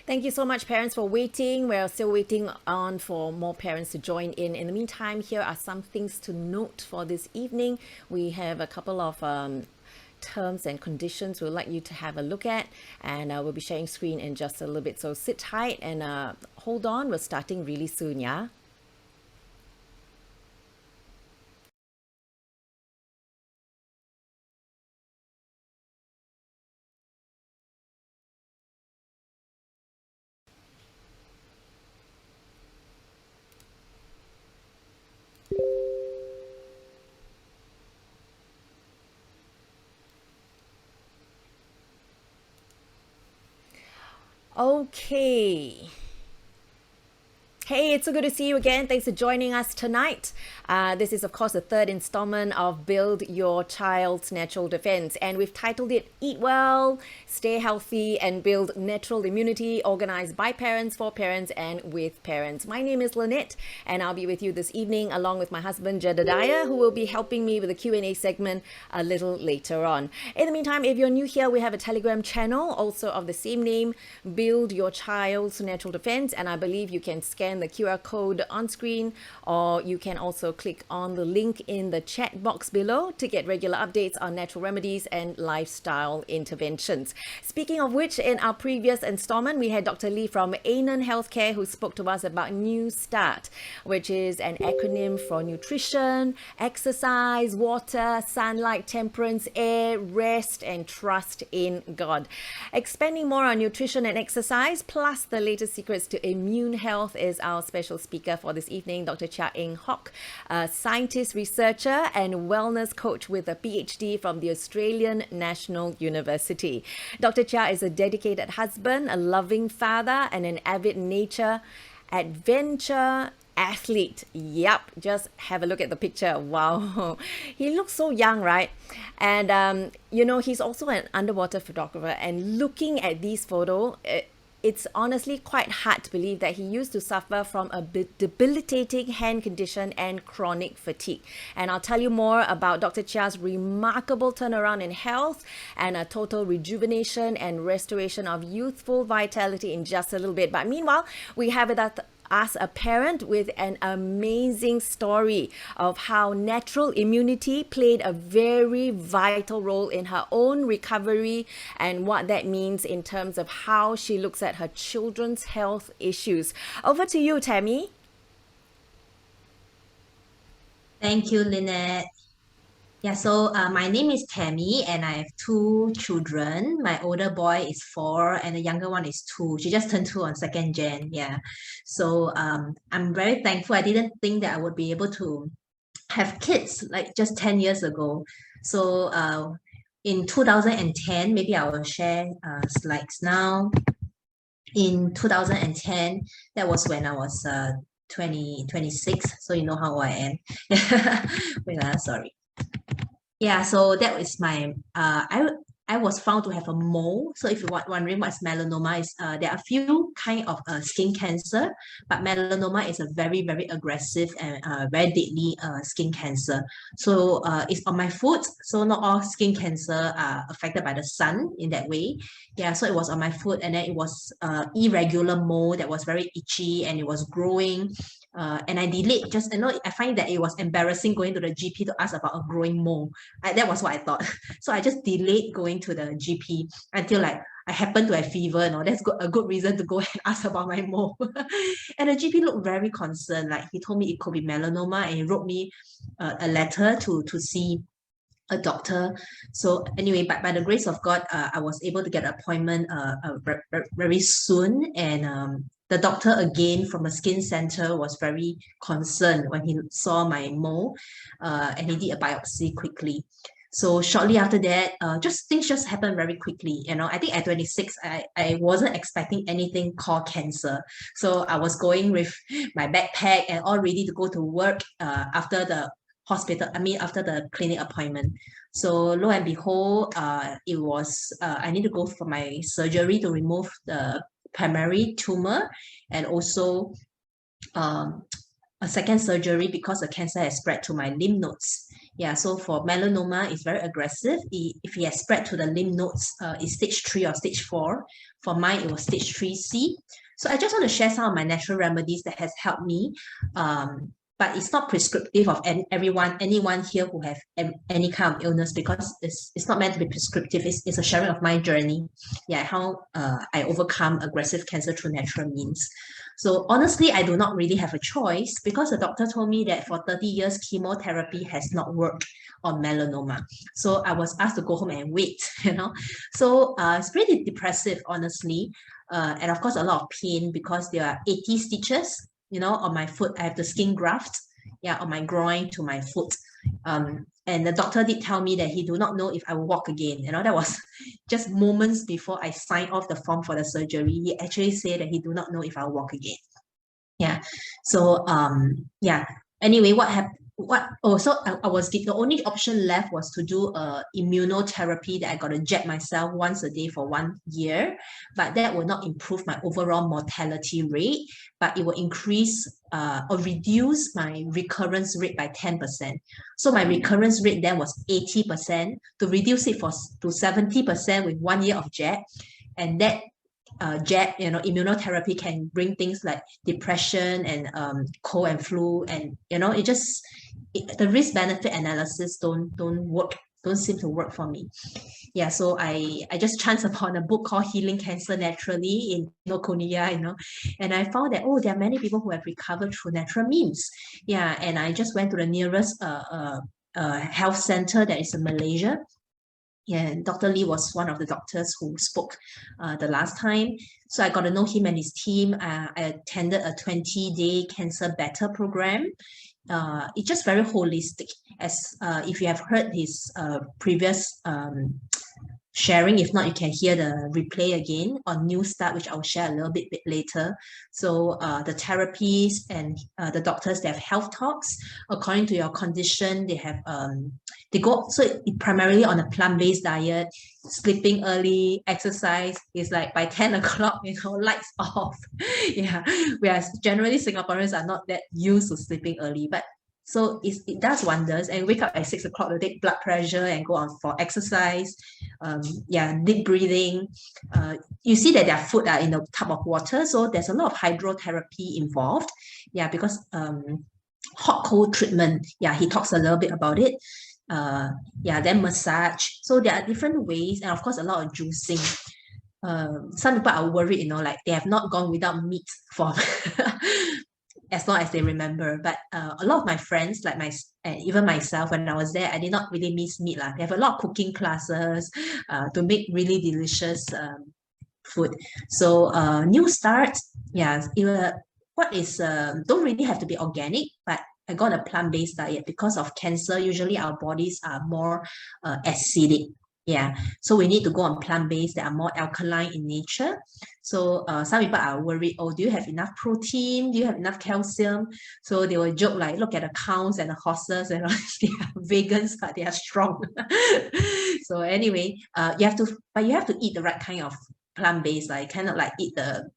Thank you so much, parents, for waiting. We're still waiting on for more parents to join in. In the meantime, here are some things to note for this evening. We have a couple of terms and conditions we'd like you to have a look at, and we'll be sharing screen in just a little bit. So sit tight and hold on. We're starting really soon, yeah? Okay. Hey, it's so good to see you again. Thanks for joining us tonight. This is, of course, the third installment of Build Your Child's Natural Defense, and we've titled it Eat Well, Stay Healthy, and Build Natural Immunity, organized by parents, for parents, and with parents. My name is Lynette, and I'll be with you this evening along with my husband, Jedediah, who will be helping me with the Q&A segment a little later on. In the meantime, if you're new here, we have a Telegram channel, also of the same name, Build Your Child's Natural Defense, and I believe you can scan the QR code on screen, or you can also click on the link in the chat box below to get regular updates on natural remedies and lifestyle interventions. Speaking of which, in our previous installment, we had Dr. Lee from Anan Healthcare who spoke to us about New Start, which is an acronym for nutrition, exercise, water, sunlight, temperance, air, rest, and trust in God. Expanding more on nutrition and exercise, plus the latest secrets to immune health, is our special speaker for this evening, Dr. Chia Eng Hock, a scientist, researcher, and wellness coach with a PhD from the Australian National University. Dr. Chia is a dedicated husband, a loving father, and an avid nature adventure athlete. Yep, just have a look at the picture. Wow, he looks so young, right? And he's also an underwater photographer, and looking at these photos, it's honestly quite hard to believe that he used to suffer from a debilitating hand condition and chronic fatigue. And I'll tell you more about Dr. Chia's remarkable turnaround in health and a total rejuvenation and restoration of youthful vitality in just a little bit. But meanwhile, we have with us a parent with an amazing story of how natural immunity played a very vital role in her own recovery and what that means in terms of how she looks at her children's health issues. Over to you, Tammy. Thank you, Lynette. Yeah, so my name is Tammy, and I have two children. My older boy is 4, and the younger one is 2. She just turned 2 on 2nd Jan. Yeah, so I'm very thankful. I didn't think that I would be able to have kids like just 10 years ago. So in 2010, maybe I will share slides now. In 2010, that was when I was 26, so you know how I am. Wait, sorry. Yeah, so that is my I was found to have a mole. So if you're wondering what's melanoma is, there are a few kind of skin cancer, but melanoma is a very, very aggressive and very deadly skin cancer. So it's on my foot. So not all skin cancer are affected by the sun in that way. Yeah, so it was on my foot, and then it was irregular mole that was very itchy, and it was growing. And I delayed, just, I find that it was embarrassing going to the GP to ask about a growing mole. That was what I thought. So I just delayed going to the GP until like I happened to have fever. That's a good reason to go and ask about my mole. And the GP looked very concerned. Like, he told me it could be melanoma, and he wrote me a letter to see a doctor. So anyway, but by the grace of God, I was able to get an appointment very soon. And the doctor, again from a skin center, was very concerned when he saw my mole, and he did a biopsy quickly. So shortly after that, things just happened very quickly. I think at 26, I wasn't expecting anything called cancer. So I was going with my backpack and all ready to go to work after the hospital, after the clinic appointment. So lo and behold, it was I need to go for my surgery to remove the primary tumor, and also a second surgery because the cancer has spread to my lymph nodes. Yeah, so for melanoma, it's very aggressive. If it has spread to the lymph nodes, it's stage 3 or stage 4. For mine, it was stage 3C. So I just want to share some of my natural remedies that has helped me. But it's not prescriptive of anyone here who have any kind of illness, because it's not meant to be prescriptive. It's a sharing of my journey. Yeah, how I overcome aggressive cancer through natural means. So honestly, I do not really have a choice, because the doctor told me that for 30 years, chemotherapy has not worked on melanoma. So I was asked to go home and wait, So it's pretty depressive, honestly. And of course, a lot of pain, because there are 80 stitches, on my foot. I have the skin graft, on my groin to my foot. And the doctor did tell me that he do not know if I will walk again. That was just moments before I signed off the form for the surgery. He actually said that he do not know if I'll walk again. Yeah. So anyway, what happened? So I was the only option left was to do immunotherapy that I got to jab myself once a day for 1 year, but that will not improve my overall mortality rate, but it will increase or reduce my recurrence rate by 10%. So my recurrence rate then was 80%, to reduce it to 70% with 1 year of jab. And that jab, immunotherapy can bring things like depression and cold and flu, and the risk benefit analysis don't seem to work for me. Yeah, so I just chanced upon a book called Healing Cancer Naturally in Kinokuniya, and I found that there are many people who have recovered through natural means. Yeah, and I just went to the nearest health center that is in Malaysia. Yeah, and Dr. Lee was one of the doctors who spoke the last time. So I got to know him and his team. I attended a 20-day cancer better program. It's just very holistic. As if you have heard his previous sharing, if not, you can hear the replay again on New Start, which I'll share a little bit later. So the therapies and the doctors, they have health talks according to your condition. They have they go primarily on a plant-based diet, sleeping early, exercise is like by 10 o'clock, lights off. Yeah, whereas generally Singaporeans are not that used to sleeping early, but so it does wonders. And wake up at 6 o'clock to take blood pressure and go on for exercise. Deep breathing. You see that their food are in a tub of water, so there's a lot of hydrotherapy involved. Yeah, because hot cold treatment. Yeah, he talks a little bit about it. Then massage. So there are different ways, and of course a lot of juicing. Some people are worried, like they have not gone without meat for as long as they remember. But a lot of my friends, like even myself, when I was there, I did not really miss meat. They have a lot of cooking classes to make really delicious food. So New Start, don't really have to be organic, but I got a plant-based diet. Because of cancer, usually our bodies are more acidic. Yeah, so we need to go on plant-based that are more alkaline in nature. So some people are worried, do you have enough protein? Do you have enough calcium? So they will joke like, look at the cows and the horses, and they are vegans, but they are strong. So anyway, you have to eat the right kind of plant-based. You cannot eat the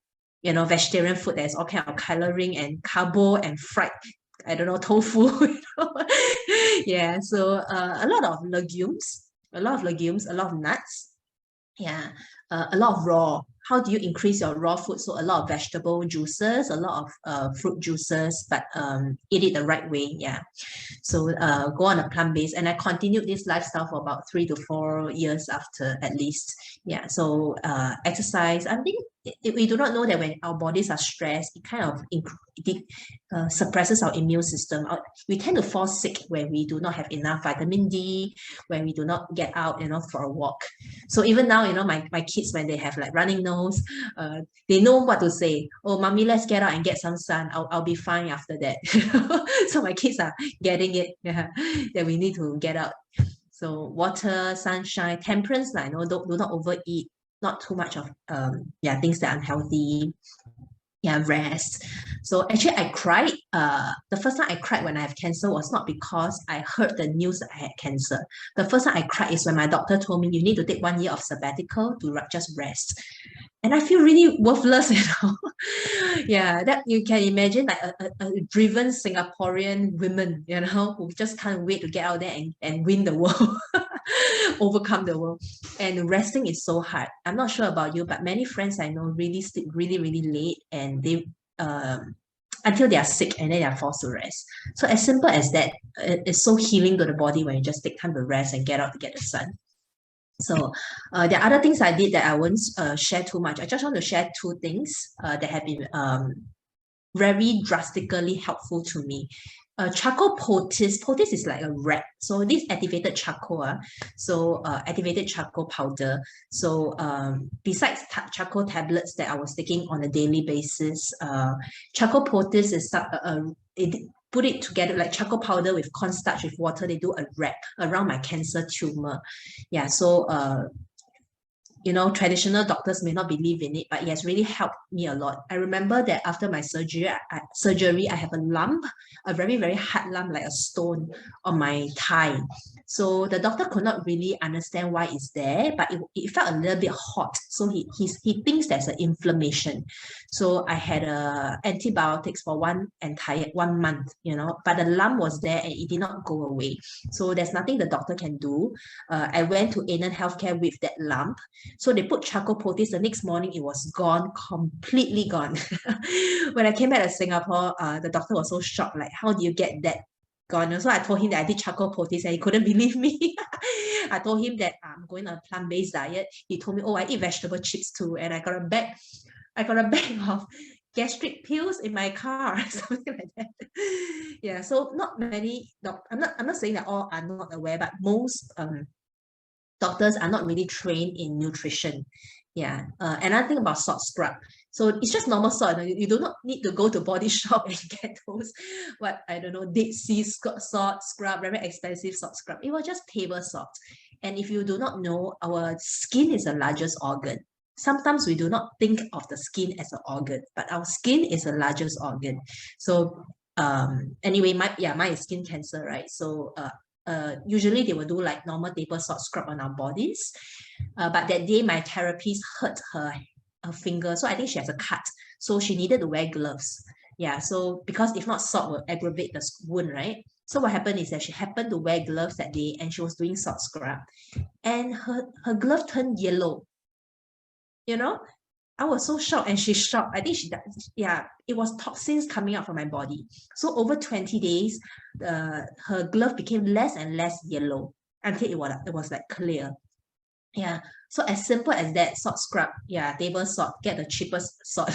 vegetarian food. There's all kind of coloring and carbo and fried, I don't know, tofu. Yeah, so a lot of legumes, a lot of nuts. Yeah, a lot of raw. How do you increase your raw food? So a lot of vegetable juices, a lot of fruit juices, but eat it the right way. Yeah. So go on a plant-based, and I continued this lifestyle for about 3 to 4 years after, at least. Yeah. So exercise. I think we do not know that when our bodies are stressed, it kind of suppresses our immune system. We tend to fall sick when we do not have enough vitamin D, when we do not get out, for a walk. So even now, my kids, when they have running nose, they know what to say. Oh, mommy, let's get out and get some sun. I'll be fine after that. So my kids are getting it, that we need to get out. So water, sunshine, temperance, do not overeat, not too much of things that are unhealthy. Yeah, rest. So actually I cried. The first time I cried when I have cancer was not because I heard the news that I had cancer. The first time I cried is when my doctor told me you need to take 1 year of sabbatical to just rest. And I feel really worthless, Yeah, that you can imagine like a driven Singaporean women, who just can't wait to get out there and win the world, overcome the world. And resting is so hard. I'm not sure about you, but many friends I know really sleep really, really late and they until they are sick and then they are forced to rest. So as simple as that, it's so healing to the body when you just take time to rest and get out to get the sun. So there are other things I did that I won't share too much. I just want to share two things that have been very drastically helpful to me. Charcoal poultice is like a wrap. So this activated charcoal, activated charcoal powder. So besides charcoal tablets that I was taking on a daily basis, charcoal poultice is put it together like charcoal powder with cornstarch with water. They do a wrap around my cancer tumor. Yeah, so traditional doctors may not believe in it, but it has really helped me a lot. I remember that after my surgery, I have a lump, a very, very hard lump, like a stone on my thigh. So the doctor could not really understand why it's there, but it felt a little bit hot. So he thinks there's an inflammation. So I had antibiotics for 1 month, but the lump was there and it did not go away. So there's nothing the doctor can do. I went to Anan Healthcare with that lump. So they put charcoal poultice. The next morning, it was gone, completely gone. When I came back to Singapore, the doctor was so shocked, like, how do you get that gone? So I told him that I did charcoal poultice and he couldn't believe me. I told him that I'm going on a plant-based diet. He told me, oh, I eat vegetable chips too. And I got a bag of gastric pills in my car, something like that. Yeah, so not many, I'm not saying that all are not aware, but most doctors are not really trained in nutrition. Yeah. Another thing about salt scrub. So it's just normal salt. You do not need to go to Body Shop and get those, Dead Sea salt scrub, very expensive salt scrub. It was just table salt. And if you do not know, our skin is the largest organ. Sometimes we do not think of the skin as an organ, but our skin is the largest organ. So anyway, mine is skin cancer, right? So usually they will do like normal table salt scrub on our bodies. But that day my therapist hurt her finger. So I think she has a cut. So she needed to wear gloves. Yeah, so because if not, salt will aggravate the wound, right? So what happened is that she happened to wear gloves that day and she was doing salt scrub. And her glove turned yellow. I was so shocked and she's shocked. I think it was toxins coming out from my body. So over 20 days, her glove became less and less yellow until it was like clear. Yeah, so as simple as that, salt scrub, table salt, get the cheapest salt.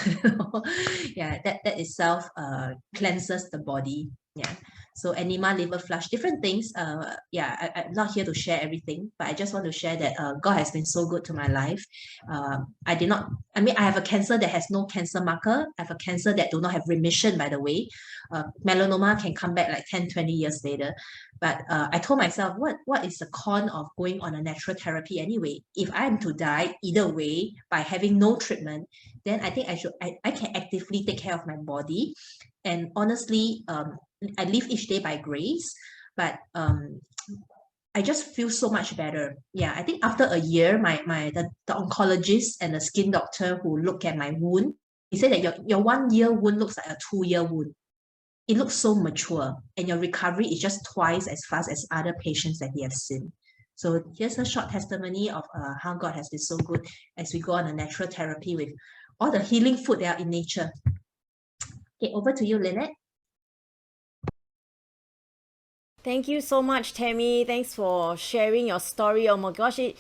Yeah, that itself cleanses the body. Yeah, so enema, liver flush, different things. I'm not here to share everything, but I just want to share that God has been so good to my life. I have a cancer that has no cancer marker. I have a cancer that do not have remission, by the way. Melanoma can come back like 10, 20 years later. But I told myself, what is the con of going on a natural therapy anyway? If I am to die either way by having no treatment, then I think I can actively take care of my body. And honestly, I live each day by grace, but I just feel so much better. Yeah, I think after a year, the oncologist and the skin doctor who look at my wound, he said that your 1 year wound looks like a 2 year wound. It looks so mature and your recovery is just twice as fast as other patients that he has seen. So here's a short testimony of how God has been so good as we go on a natural therapy with all the healing food that are in nature. Okay, over to you, Lynette. Thank you so much, Tammy. Thanks for sharing your story. Oh my gosh, it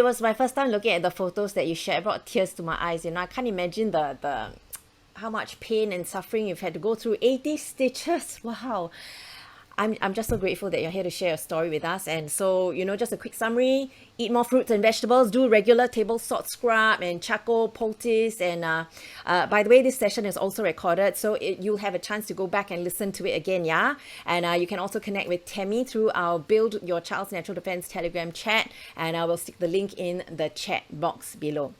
was my first time looking at the photos that you shared. It brought tears to my eyes. I can't imagine the how much pain and suffering you've had to go through. 80 stitches. Wow. I'm just so grateful that you're here to share your story with us. And so, just a quick summary: eat more fruits and vegetables, do regular table salt scrub and charcoal poultice. And by the way, this session is also recorded, so you'll have a chance to go back and listen to it again, yeah? And you can also connect with Tammy through our Build Your Child's Natural Defense Telegram chat, and I will stick the link in the chat box below.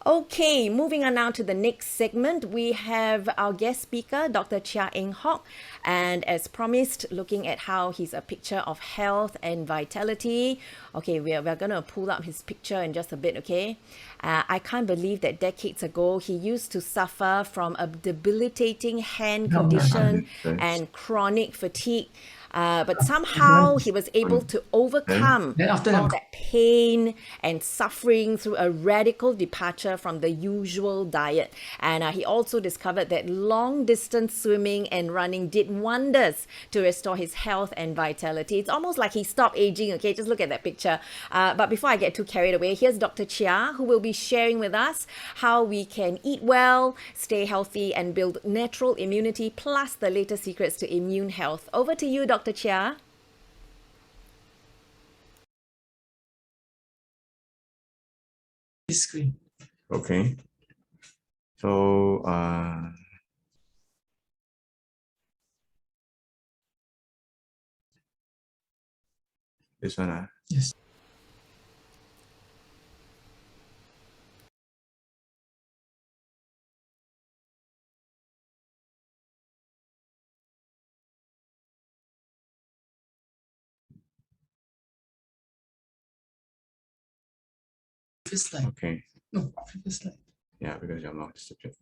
Okay, moving on now to the next segment, we have our guest speaker, Dr. Chia Eng Hock. And as promised, looking at how he's a picture of health and vitality. Okay, we're going to pull up his picture in just a bit, okay? I can't believe that decades ago, he used to suffer from a debilitating hand condition and chronic fatigue. But somehow he was able to overcome all that pain and suffering through a radical departure from the usual diet. And he also discovered that long distance swimming and running did wonders to restore his health and vitality. It's almost like he stopped aging, okay? Just look at that picture. But before I get too carried away, here's Dr. Chia, who will be sharing with us how we can eat well, stay healthy, and build natural immunity, plus the latest secrets to immune health. Over to you, Dr. Chia. Screen. Okay. So this one. Yes. Previous slide. Okay. No, previous slide. Yeah, because your mouth is subject.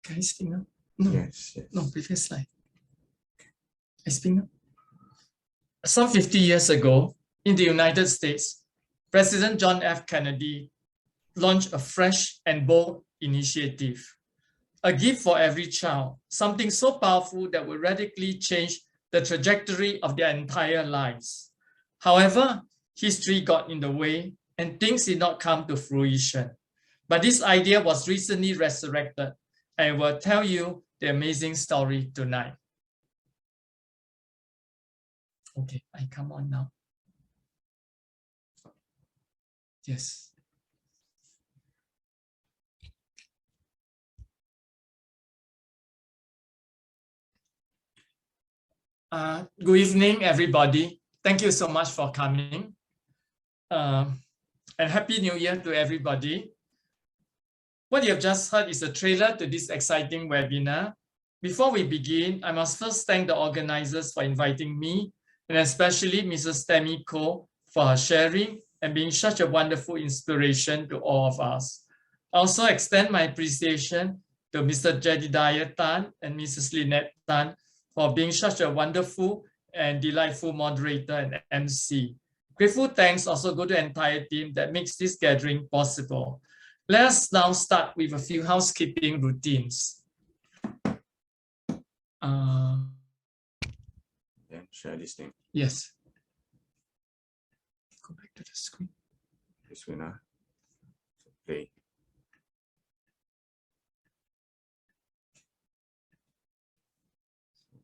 Can I speak now? No. Yes. No, previous slide. I speak now. Some 50 years ago, in the United States, President John F. Kennedy launched a fresh and bold initiative, a gift for every child, something so powerful that would radically change the trajectory of their entire lives. However, history got in the way and things did not come to fruition. But this idea was recently resurrected, and I will tell you the amazing story tonight. Okay, I come on now. Yes. Good evening, everybody. Thank you so much for coming. And Happy New Year to everybody. What you have just heard is a trailer to this exciting webinar. Before we begin, I must first thank the organizers for inviting me, and especially Mrs. Tammy Ko for her sharing and being such a wonderful inspiration to all of us. I also extend my appreciation to Mr. Jedediah Tan and Mrs. Lynette Tan for being such a wonderful and delightful moderator and MC. Grateful thanks also go to the entire team that makes this gathering possible. Let us now start with a few housekeeping routines. Then share this thing. Yes. Go back to the screen. This one. Play.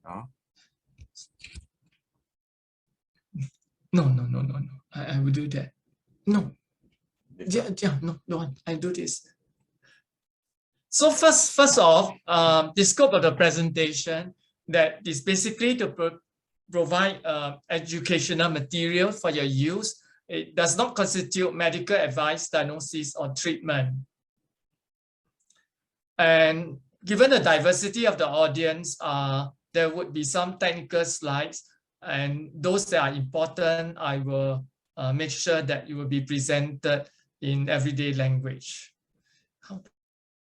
Now. No. I will do that. No. Yeah, No, I do this. So first off, the scope of the presentation that is basically to provide educational material for your use. It does not constitute medical advice, diagnosis, or treatment. And given the diversity of the audience, there would be some technical slides, and those that are important, I will make sure that it will be presented in everyday language. How do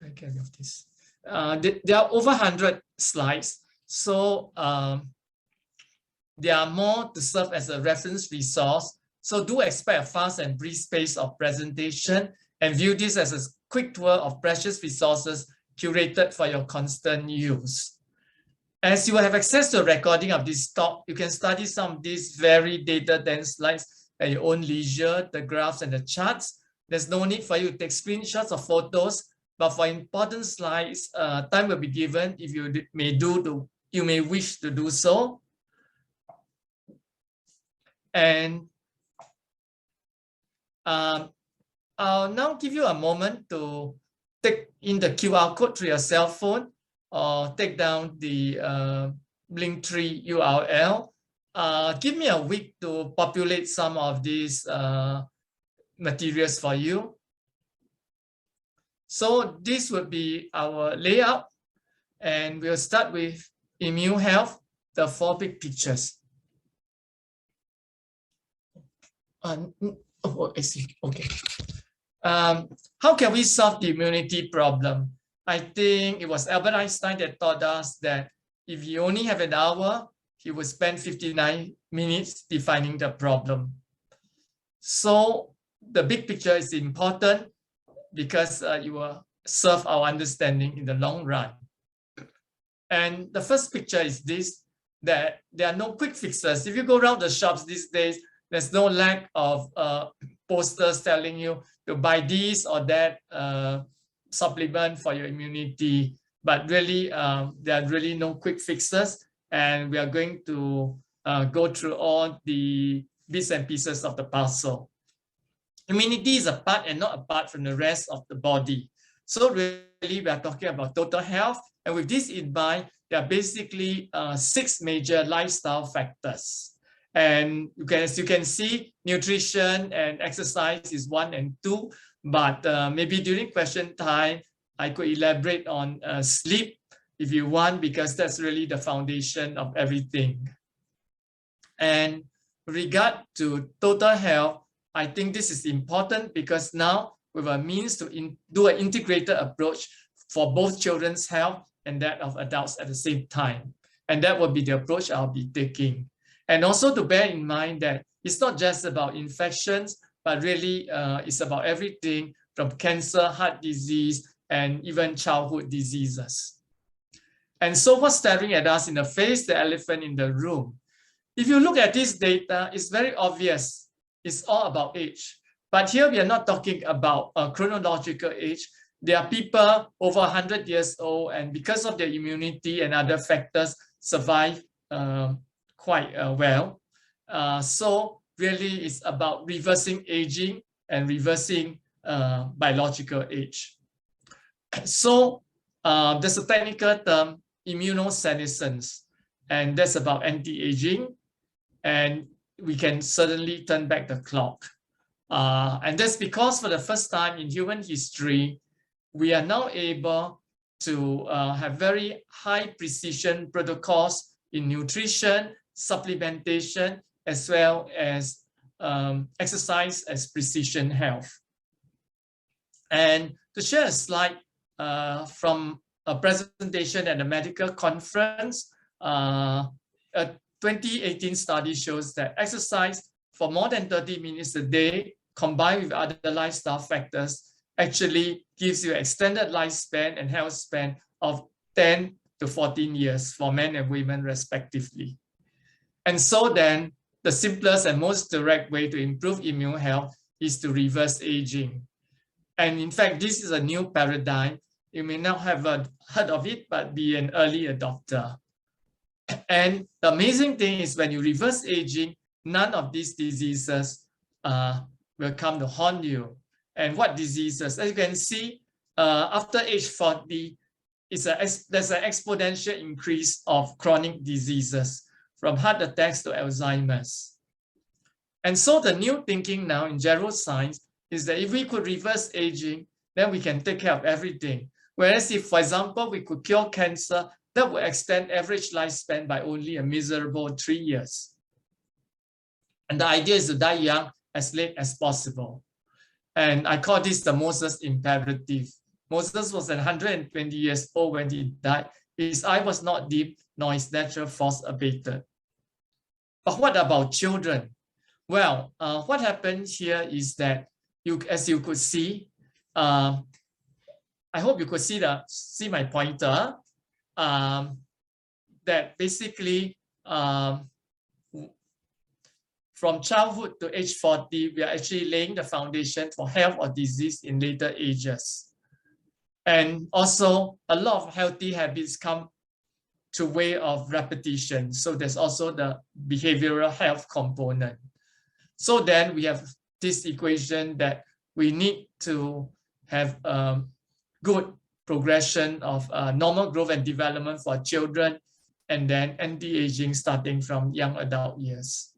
I get rid of this? There are over 100 slides, so there are more to serve as a reference resource. So do expect a fast and brief pace of presentation and view this as a quick tour of precious resources curated for your constant use. As you will have access to a recording of this talk, you can study some of these very data-dense slides at your own leisure, the graphs and the charts. There's no need for you to take screenshots or photos, but for important slides, time will be given if you may wish to do so. And I'll now give you a moment to take in the QR code to your cell phone or take down the Linktree URL. Give me a week to populate some of these materials for you. So this would be our layout, and we'll start with immune health, the 4 big pictures. Oh, I see. Okay. How can we solve the immunity problem? I think it was Albert Einstein that taught us that if you only have an hour, he would spend 59 minutes defining the problem. So the big picture is important because it will serve our understanding in the long run. And the first picture is this, that there are no quick fixes. If you go around the shops these days, there's no lack of posters telling you to buy this or that supplement for your immunity. But really, there are really no quick fixes. And we are going to go through all the bits and pieces of the puzzle. Immunity is a part and not apart from the rest of the body. So really, we are talking about total health. And with this in mind, there are basically 6 major lifestyle factors. And as you can see, nutrition and exercise is 1 and 2. But maybe during question time, I could elaborate on sleep if you want, because that's really the foundation of everything. And with regard to total health, I think this is important because now we have a means to do an integrated approach for both children's health and that of adults at the same time. And that will be the approach I'll be taking. And also to bear in mind that it's not just about infections, but really it's about everything from cancer, heart disease, and even childhood diseases. And so what's staring at us in the face, the elephant in the room? If you look at this data, it's very obvious. It's all about age. But here we are not talking about chronological age. There are people over 100 years old, and because of their immunity and other factors, survive quite well. So really it's about reversing aging and reversing biological age. So there's a technical term, immunosenescence, and that's about anti-aging. And we can certainly turn back the clock. And that's because for the first time in human history, we are now able to have very high precision protocols in nutrition, supplementation, as well as exercise as precision health. And to share a slide from a presentation at a medical conference, a 2018 study shows that exercise for more than 30 minutes a day, combined with other lifestyle factors, actually gives you extended lifespan and health span of 10 to 14 years for men and women respectively. And so then, the simplest and most direct way to improve immune health is to reverse aging. And in fact, this is a new paradigm. You may not have heard of it, but be an early adopter. And the amazing thing is when you reverse aging, none of these diseases will come to haunt you. And what diseases? As you can see, after age 40, there's an exponential increase of chronic diseases, from heart attacks to Alzheimer's. And so the new thinking now in geroscience is that if we could reverse aging, then we can take care of everything. Whereas if, for example, we could cure cancer, that would extend average lifespan by only a miserable 3 years. And the idea is to die young as late as possible. And I call this the Moses imperative. Moses was 120 years old when he died. His eye was not deep, nor his natural force abated. But what about children? Well, what happens here is that, as you could see, I hope you could see my pointer, that basically from childhood to age 40, we are actually laying the foundation for health or disease in later ages. And also a lot of healthy habits come to way of repetition. So there's also the behavioral health component. So then we have this equation that we need to have good progression of normal growth and development for children, and then anti-aging starting from young adult years.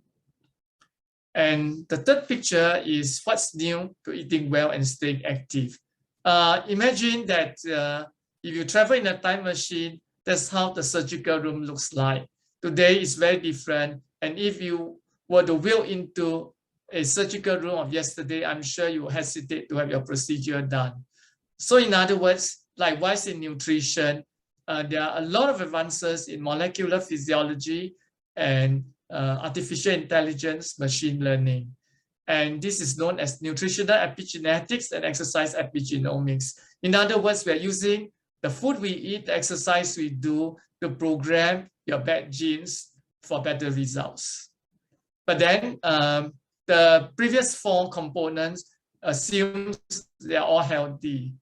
And the third picture is what's new to eating well and staying active. Imagine that if you travel in a time machine, that's how the surgical room looks like. Today is very different. And if you were to wheel into a surgical room of yesterday, I'm sure you will hesitate to have your procedure done. So in other words, likewise in nutrition, there are a lot of advances in molecular physiology and artificial intelligence, machine learning. And this is known as nutritional epigenetics and exercise epigenomics. In other words, we're using the food we eat, the exercise we do to program your bad genes for better results. But then the previous four components assumes they're all healthy.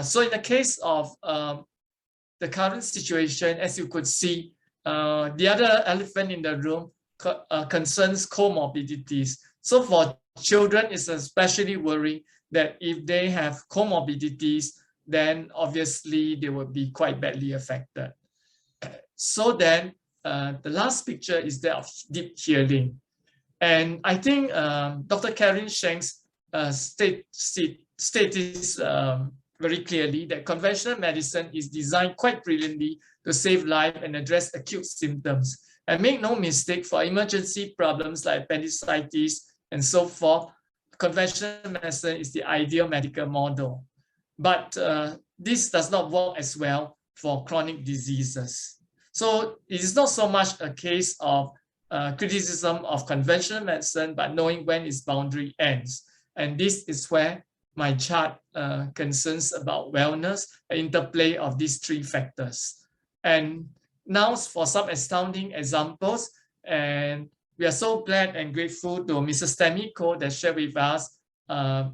So in the case of the current situation, as you could see, the other elephant in the room concerns comorbidities. So for children, it's especially worrying that if they have comorbidities, then obviously they will be quite badly affected. So then the last picture is that of deep healing. And I think Dr. Karen Shanks stated this very clearly, that conventional medicine is designed quite brilliantly to save life and address acute symptoms. And make no mistake, for emergency problems like appendicitis and so forth, conventional medicine is the ideal medical model. But this does not work as well for chronic diseases. So it is not so much a case of criticism of conventional medicine, but knowing when its boundary ends. And this is where my chart concerns about wellness, the interplay of these three factors. And now for some astounding examples, and we are so glad and grateful to Mrs. Tammy Ko that shared with us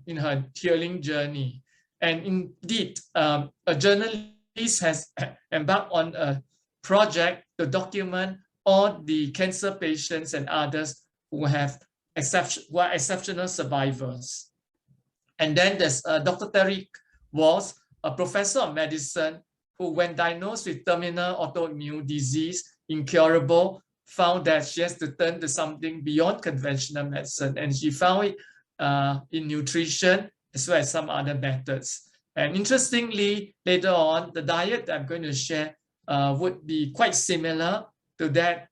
in her healing journey. And indeed, a journalist has embarked on a project to document all the cancer patients and others who are exceptional survivors. And then there's Dr. Terry Walls, a professor of medicine, who, when diagnosed with terminal autoimmune disease, incurable, found that she has to turn to something beyond conventional medicine. And she found it in nutrition as well as some other methods. And interestingly, later on, the diet that I'm going to share would be quite similar to that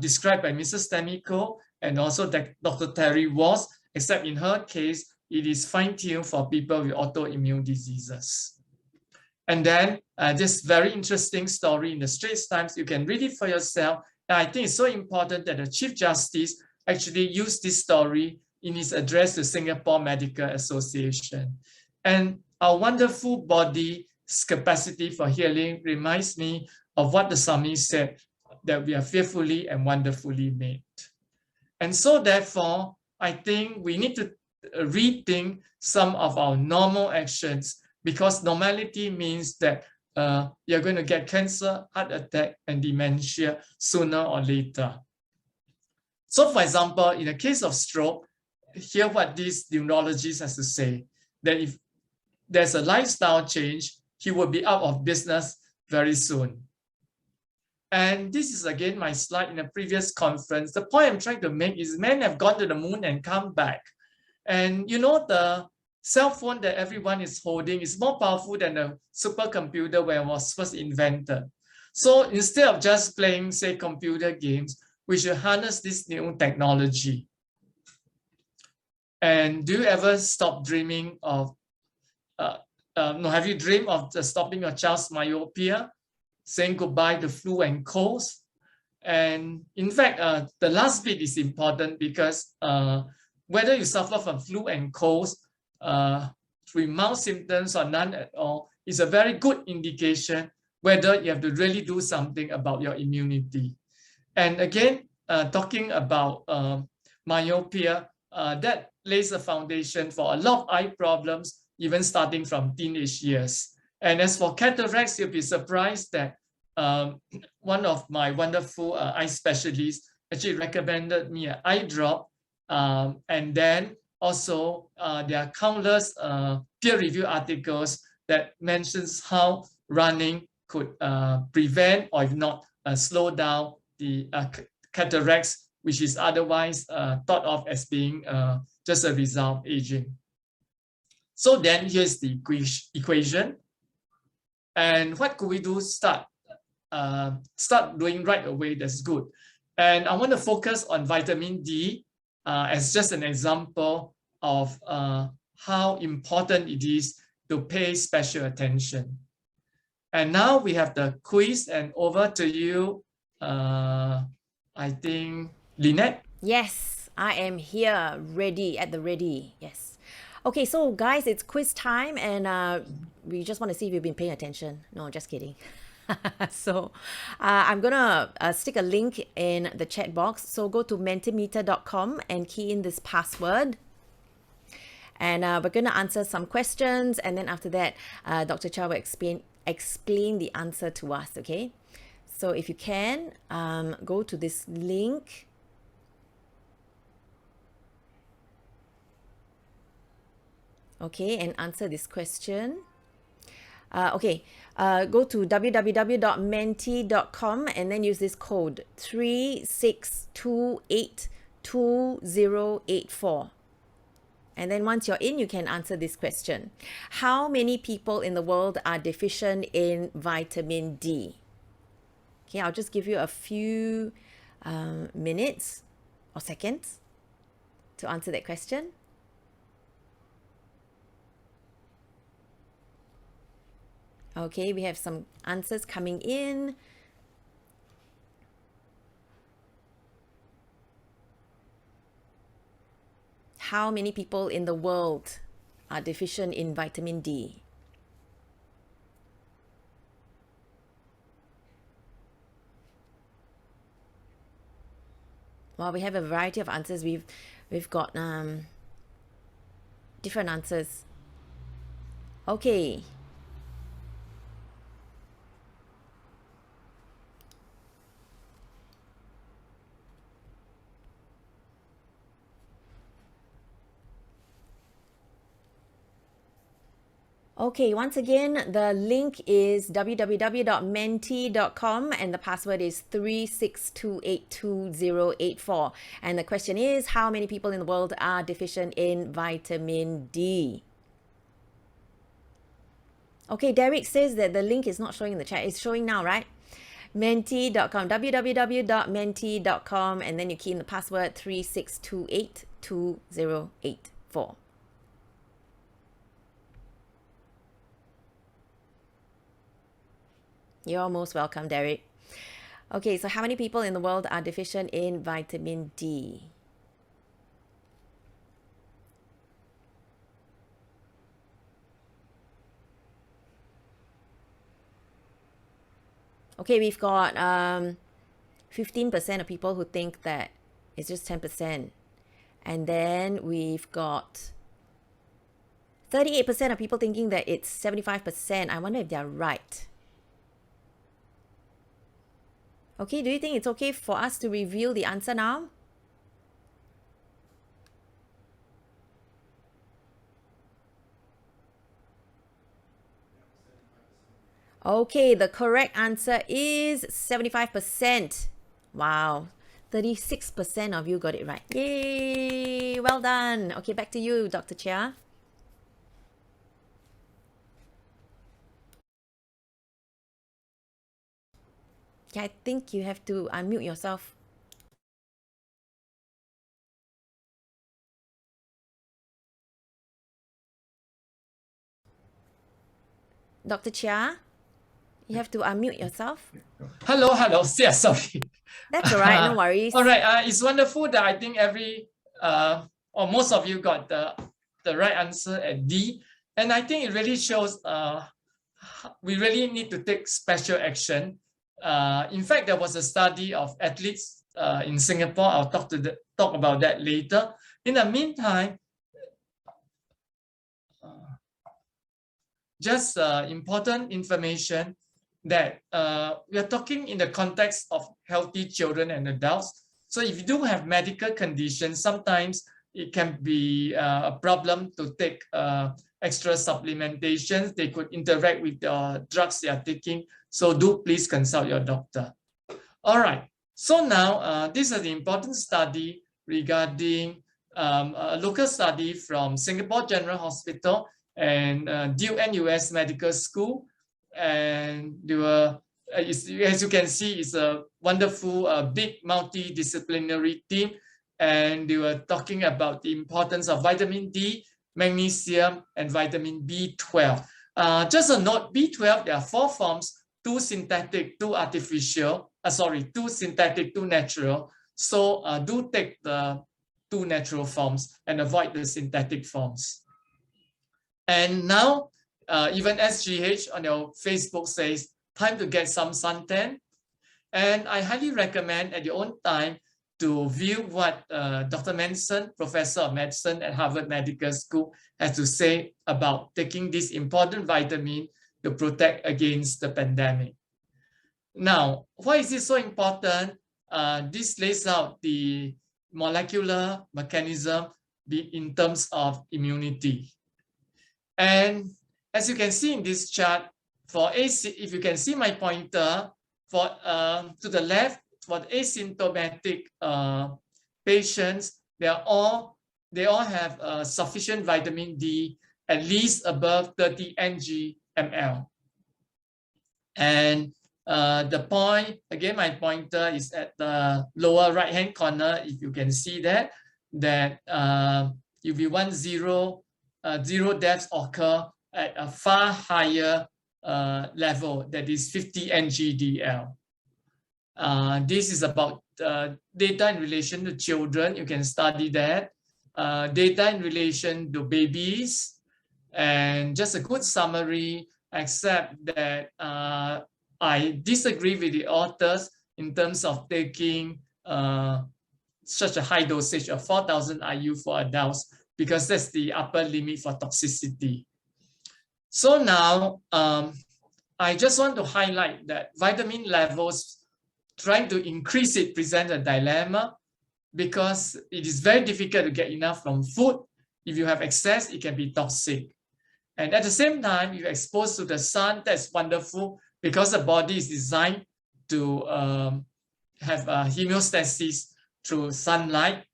described by Mrs. Tamiko and also Dr. Terry Walls, except in her case, it is fine-tuned for people with autoimmune diseases. And then this very interesting story in the Straits Times, you can read it for yourself. And I think it's so important that the Chief Justice actually used this story in his address to Singapore Medical Association. And our wonderful body's capacity for healing reminds me of what the psalmist said, that we are fearfully and wonderfully made. And so therefore, I think we need to rethink some of our normal actions, because normality means that you're going to get cancer, heart attack, and dementia sooner or later. So for example, in the case of stroke, hear what this neurologist has to say, that if there's a lifestyle change, he will be out of business very soon. And this is again my slide in a previous conference. The point I'm trying to make is men have gone to the moon and come back. And you know, the cell phone that everyone is holding is more powerful than the supercomputer when it was first invented. So instead of just playing, say, computer games, we should harness this new technology. And do you ever stop dreaming of, have you dreamed of stopping your child's myopia, saying goodbye to flu and colds? And in fact, the last bit is important, because whether you suffer from flu and colds, with mild symptoms or none at all, is a very good indication whether you have to really do something about your immunity. And again, talking about myopia, that lays a foundation for a lot of eye problems, even starting from teenage years. And as for cataracts, you'll be surprised that one of my wonderful eye specialists actually recommended me an eye drop. And then also there are countless peer-reviewed articles that mentions how running could prevent, or if not slow down, the cataracts which is otherwise thought of as being just a result of aging. So then here's the equation. And what could we do? Start doing right away. That's good. And I want to focus on vitamin D as just an example of how important it is to pay special attention. And now we have the quiz, and over to you, I think, Lynette. Yes, I am here, ready, at the ready. Yes. Okay, so guys, it's quiz time, and we just want to see if you've been paying attention. No, just kidding. So I'm gonna stick a link in the chat box. So go to mentimeter.com and key in this password. And we're gonna answer some questions, and then after that, Dr. Chia will explain the answer to us, okay? So if you can, go to this link. Okay, and answer this question. Okay, go to www.menti.com and then use this code 36282084. And then once you're in, you can answer this question. How many people in the world are deficient in vitamin D? Okay, I'll just give you a few minutes or seconds to answer that question. Okay, we have some answers coming in. How many people in the world are deficient in vitamin D? Well, we have a variety of answers. We've got different answers. Okay. Okay, once again, the link is www.menti.com and the password is 36282084. And the question is, how many people in the world are deficient in vitamin D? Okay, Derek says that the link is not showing in the chat. It's showing now, right? Menti.com, www.menti.com, and then you key in the password 36282084. You're most welcome, Derek. Okay, so how many people in the world are deficient in vitamin D? Okay, we've got 15% of people who think that it's just 10%. And then we've got 38% of people thinking that it's 75%. I wonder if they're right. Okay, do you think it's okay for us to reveal the answer now? Okay, the correct answer is 75%. Wow, 36% of you got it right. Yay, well done. Okay, back to you, Dr. Chia. Yeah, I think you have to unmute yourself. Dr. Chia, you have to unmute yourself. Hello. Yeah, sorry. That's all right, no worries. All right, it's wonderful that I think or most of you got the right answer at D. And I think it really shows we really need to take special action. In fact, there was a study of athletes in Singapore. I'll talk about that later. In the meantime, just important information that we are talking in the context of healthy children and adults. So if you do have medical conditions, sometimes it can be a problem to take extra supplementations. They could interact with the drugs they are taking. So do please consult your doctor. All right. So now this is an important study regarding a local study from Singapore General Hospital and Duke NUS Medical School. And they were, as you can see, it's a wonderful, big multidisciplinary team. And they were talking about the importance of vitamin D, magnesium, and vitamin B12. Just a note, B12, there are 4 forms, 2 synthetic, 2 artificial, 2 synthetic, 2 natural. So do take the 2 natural forms and avoid the synthetic forms. And now, even SGH on your Facebook says, time to get some suntan. And I highly recommend at your own time to view what Dr. Manson, Professor of Medicine at Harvard Medical School, has to say about taking this important vitamin to protect against the pandemic. Now, why is this so important? This lays out the molecular mechanism in terms of immunity. And as you can see in this chart, for if you can see my pointer, for to the left, for the asymptomatic patients, they all have sufficient vitamin D, at least above 30 ng/ml. And the point, again, my pointer is at the lower right-hand corner. If you can see that if you want zero deaths occur at a far higher level, that is 50 ng/dl. This is about data in relation to children. You can study that. Data in relation to babies. And just a good summary, except that I disagree with the authors in terms of taking such a high dosage of 4,000 IU for adults, because that's the upper limit for toxicity. So now, I just want to highlight that vitamin levels, trying to increase it presents a dilemma, because it is very difficult to get enough from food. If you have excess, it can be toxic. And at the same time, if you're exposed to the sun, that's wonderful, because the body is designed to have homeostasis through sunlight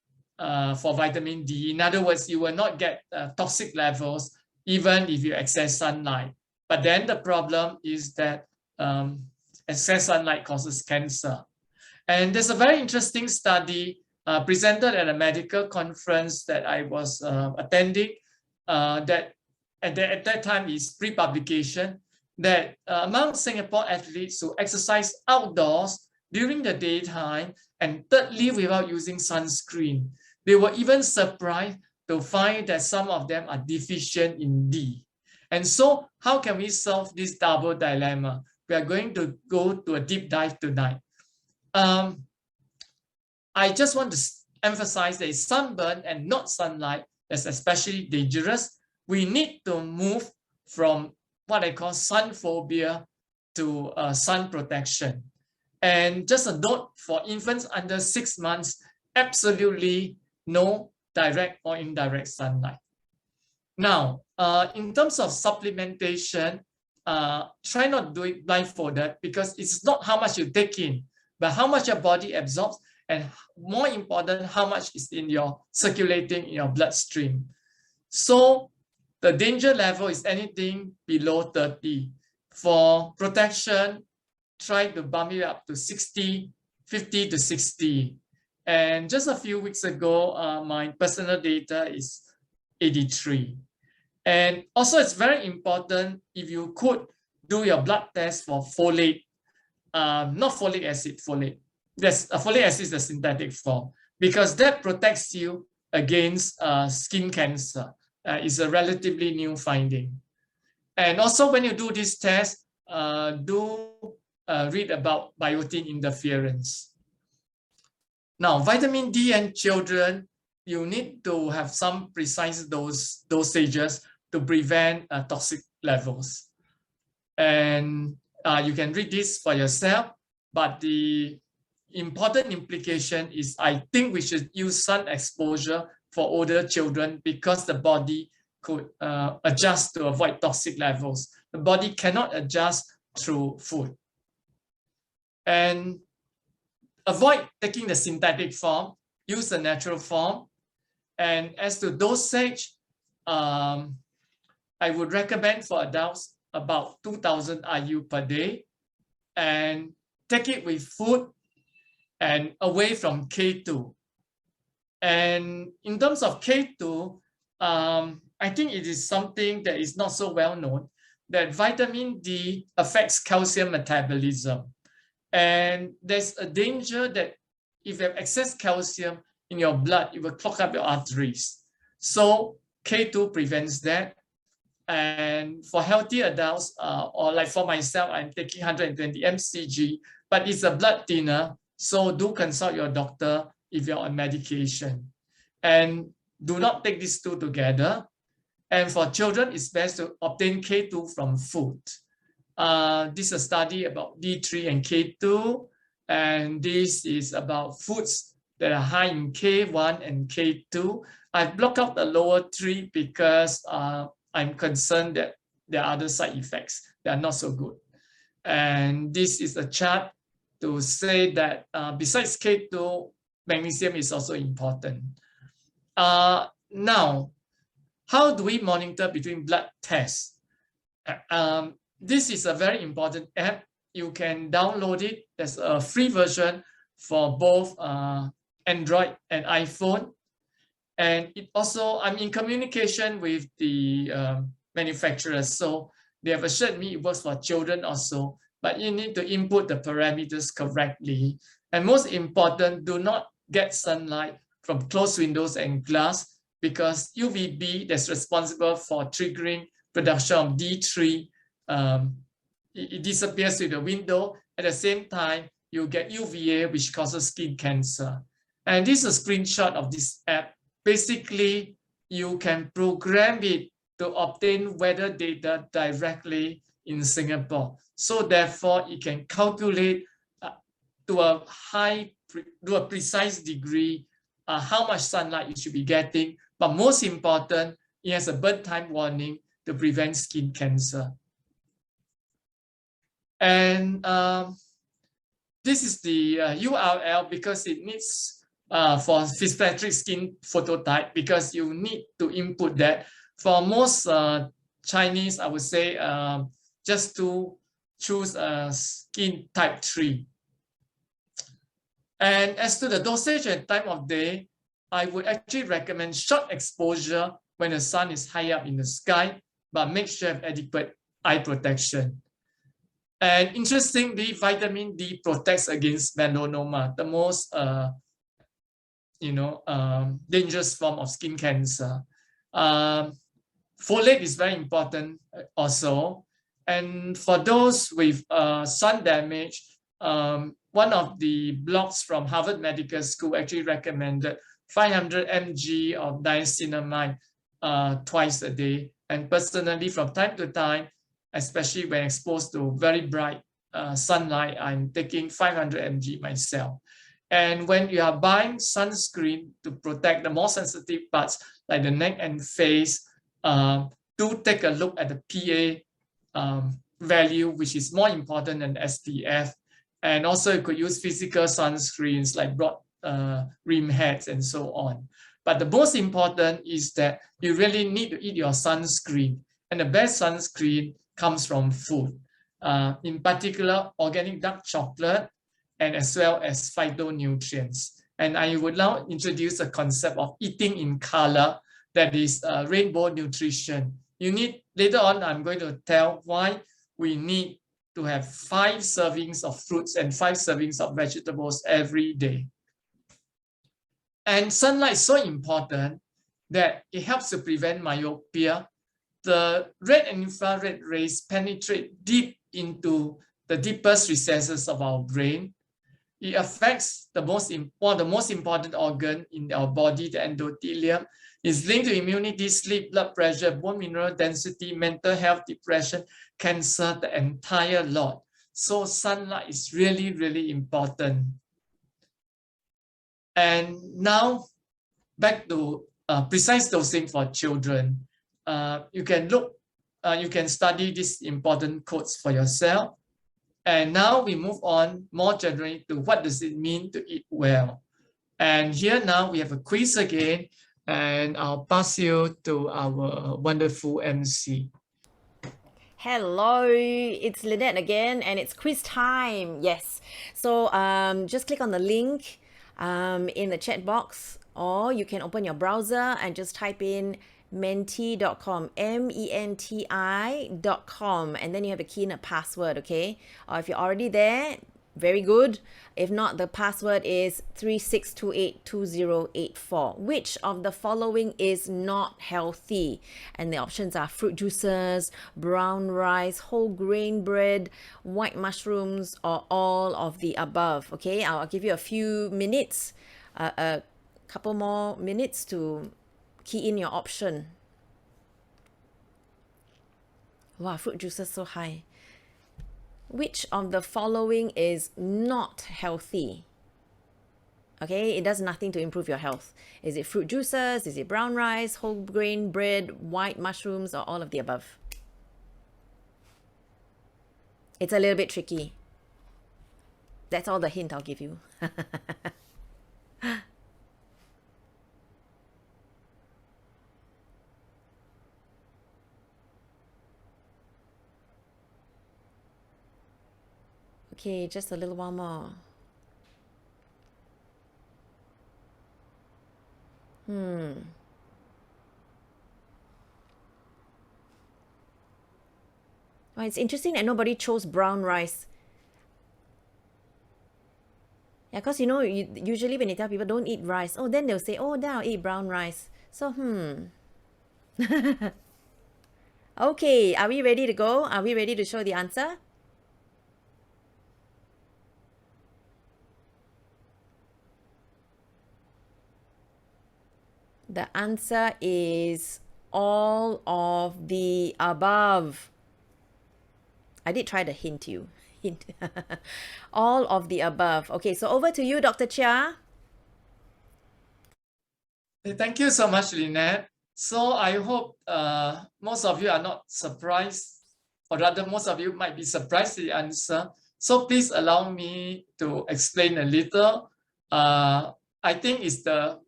for vitamin D. In other words, you will not get toxic levels even if you access sunlight. But then the problem is that excess sunlight causes cancer. And there's a very interesting study presented at a medical conference that I was attending that at that time is pre-publication, that among Singapore athletes who exercise outdoors during the daytime and thirdly without using sunscreen, they were even surprised to find that some of them are deficient in D. And so how can we solve this double dilemma? We are going to go to a deep dive tonight. I just want to emphasize that sunburn and not sunlight is especially dangerous. We need to move from what I call sun phobia to sun protection. And just a note for infants under 6 months, absolutely no direct or indirect sunlight. Now, in terms of supplementation, try not to do it blindfolded, because it's not how much you take in, but how much your body absorbs, and more important, how much is in your circulating in your bloodstream. So the danger level is anything below 30. For protection, try to bump it up to 60, 50 to 60. And just a few weeks ago, my personal data is 83. And also it's very important, if you could do your blood test for folate, not folic acid, folate. Yes, folic acid is the synthetic form, because that protects you against skin cancer. It's a relatively new finding. And also when you do this test, do read about biotin interference. Now, vitamin D and children, you need to have some precise dosages to prevent toxic levels. And you can read this for yourself, but the important implication is I think we should use sun exposure for older children, because the body could adjust to avoid toxic levels. The body cannot adjust through food. And avoid taking the synthetic form, use the natural form. And as to dosage, I would recommend for adults about 2000 IU per day, and take it with food and away from K2. And in terms of K2, I think it is something that is not so well known, that vitamin D affects calcium metabolism. And there's a danger that if you have excess calcium in your blood, it will clog up your arteries. So K2 prevents that. And for healthy adults, or like for myself, I'm taking 120 mcg, but it's a blood thinner. So do consult your doctor if you're on medication. And do not take these two together. And for children, it's best to obtain K2 from food. This is a study about D3 and K2. And this is about foods that are high in K1 and K2. I've blocked out the lower three because I'm concerned that there are other side effects that are not so good. And this is a chart to say that besides K2, magnesium is also important. Now, how do we monitor between blood tests? This is a very important app. You can download it. There's a free version for both Android and iPhone. And it also, I'm in communication with the manufacturers. So they have assured me it works for children also, but you need to input the parameters correctly. And most important, do not get sunlight from closed windows and glass, because UVB that's responsible for triggering production of D3, it disappears through the window. At the same time, you get UVA, which causes skin cancer. And this is a screenshot of this app. Basically, you can program it to obtain weather data directly in Singapore. So therefore, it can calculate to a precise degree how much sunlight you should be getting. But most important, it has a burn time warning to prevent skin cancer. And this is the URL because it needs for physiatric skin phototype, because you need to input that. For most Chinese, I would say just to choose a skin type 3. And as to the dosage and time of day, I would actually recommend short exposure when the sun is high up in the sky, but make sure you have adequate eye protection. And interestingly, vitamin D protects against melanoma, the most dangerous form of skin cancer. Folate is very important also. And for those with sun damage, one of the blogs from Harvard Medical School actually recommended 500 mg of niacinamide twice a day. And personally, from time to time, especially when exposed to very bright sunlight, I'm taking 500 mg myself. And when you are buying sunscreen to protect the more sensitive parts like the neck and face, do take a look at the PA value, which is more important than SPF. And also you could use physical sunscreens like broad rim heads and so on. But the most important is that you really need to eat your sunscreen. And the best sunscreen comes from food, in particular organic dark chocolate, and as well as phytonutrients. And I would now introduce a concept of eating in color, that is rainbow nutrition. You need, later on, I'm going to tell why we need to have 5 servings of fruits and 5 servings of vegetables every day. And sunlight is so important that it helps to prevent myopia. The red and infrared rays penetrate deep into the deepest recesses of our brain. It affects one of the most important organ in our body, the endothelium. It's linked to immunity, sleep, blood pressure, bone mineral density, mental health, depression, cancer, the entire lot. So sunlight is really, really important. And now back to precise dosing for children. You can study these important codes for yourself. And now we move on more generally to what does it mean to eat well. And here now we have a quiz again, and I'll pass you to our wonderful MC. Hello, it's Lynette again, and it's quiz time. Yes. So just click on the link in the chat box, or you can open your browser and just type in menti.com, menti.com, and then you have to key in a password, okay? Or if you're already there, very good. If not, the password is 36282084. Which of the following is not healthy? And the options are fruit juices, brown rice, whole grain bread, white mushrooms, or all of the above. Okay, I'll give you a few minutes, a couple more minutes to key in your option. Wow, fruit juices so high. Which of the following is not healthy? Okay, it does nothing to improve your health. Is it fruit juices? Is it brown rice, whole grain bread, white mushrooms, or all of the above? It's a little bit tricky. That's all the hint I'll give you. Okay, just a little while more. Well, it's interesting that nobody chose brown rice. Yeah, because you know, usually when you tell people don't eat rice, oh, then they'll say, oh, then I'll eat brown rice. So, Okay, are we ready to go? Are we ready to show the answer? The answer is all of the above. I did try to hint you. Hint. All of the above. Okay, so over to you, Dr. Chia. Thank you so much, Lynette. So I hope most of you are not surprised, or rather most of you might be surprised at the answer. So please allow me to explain a little. I think it's the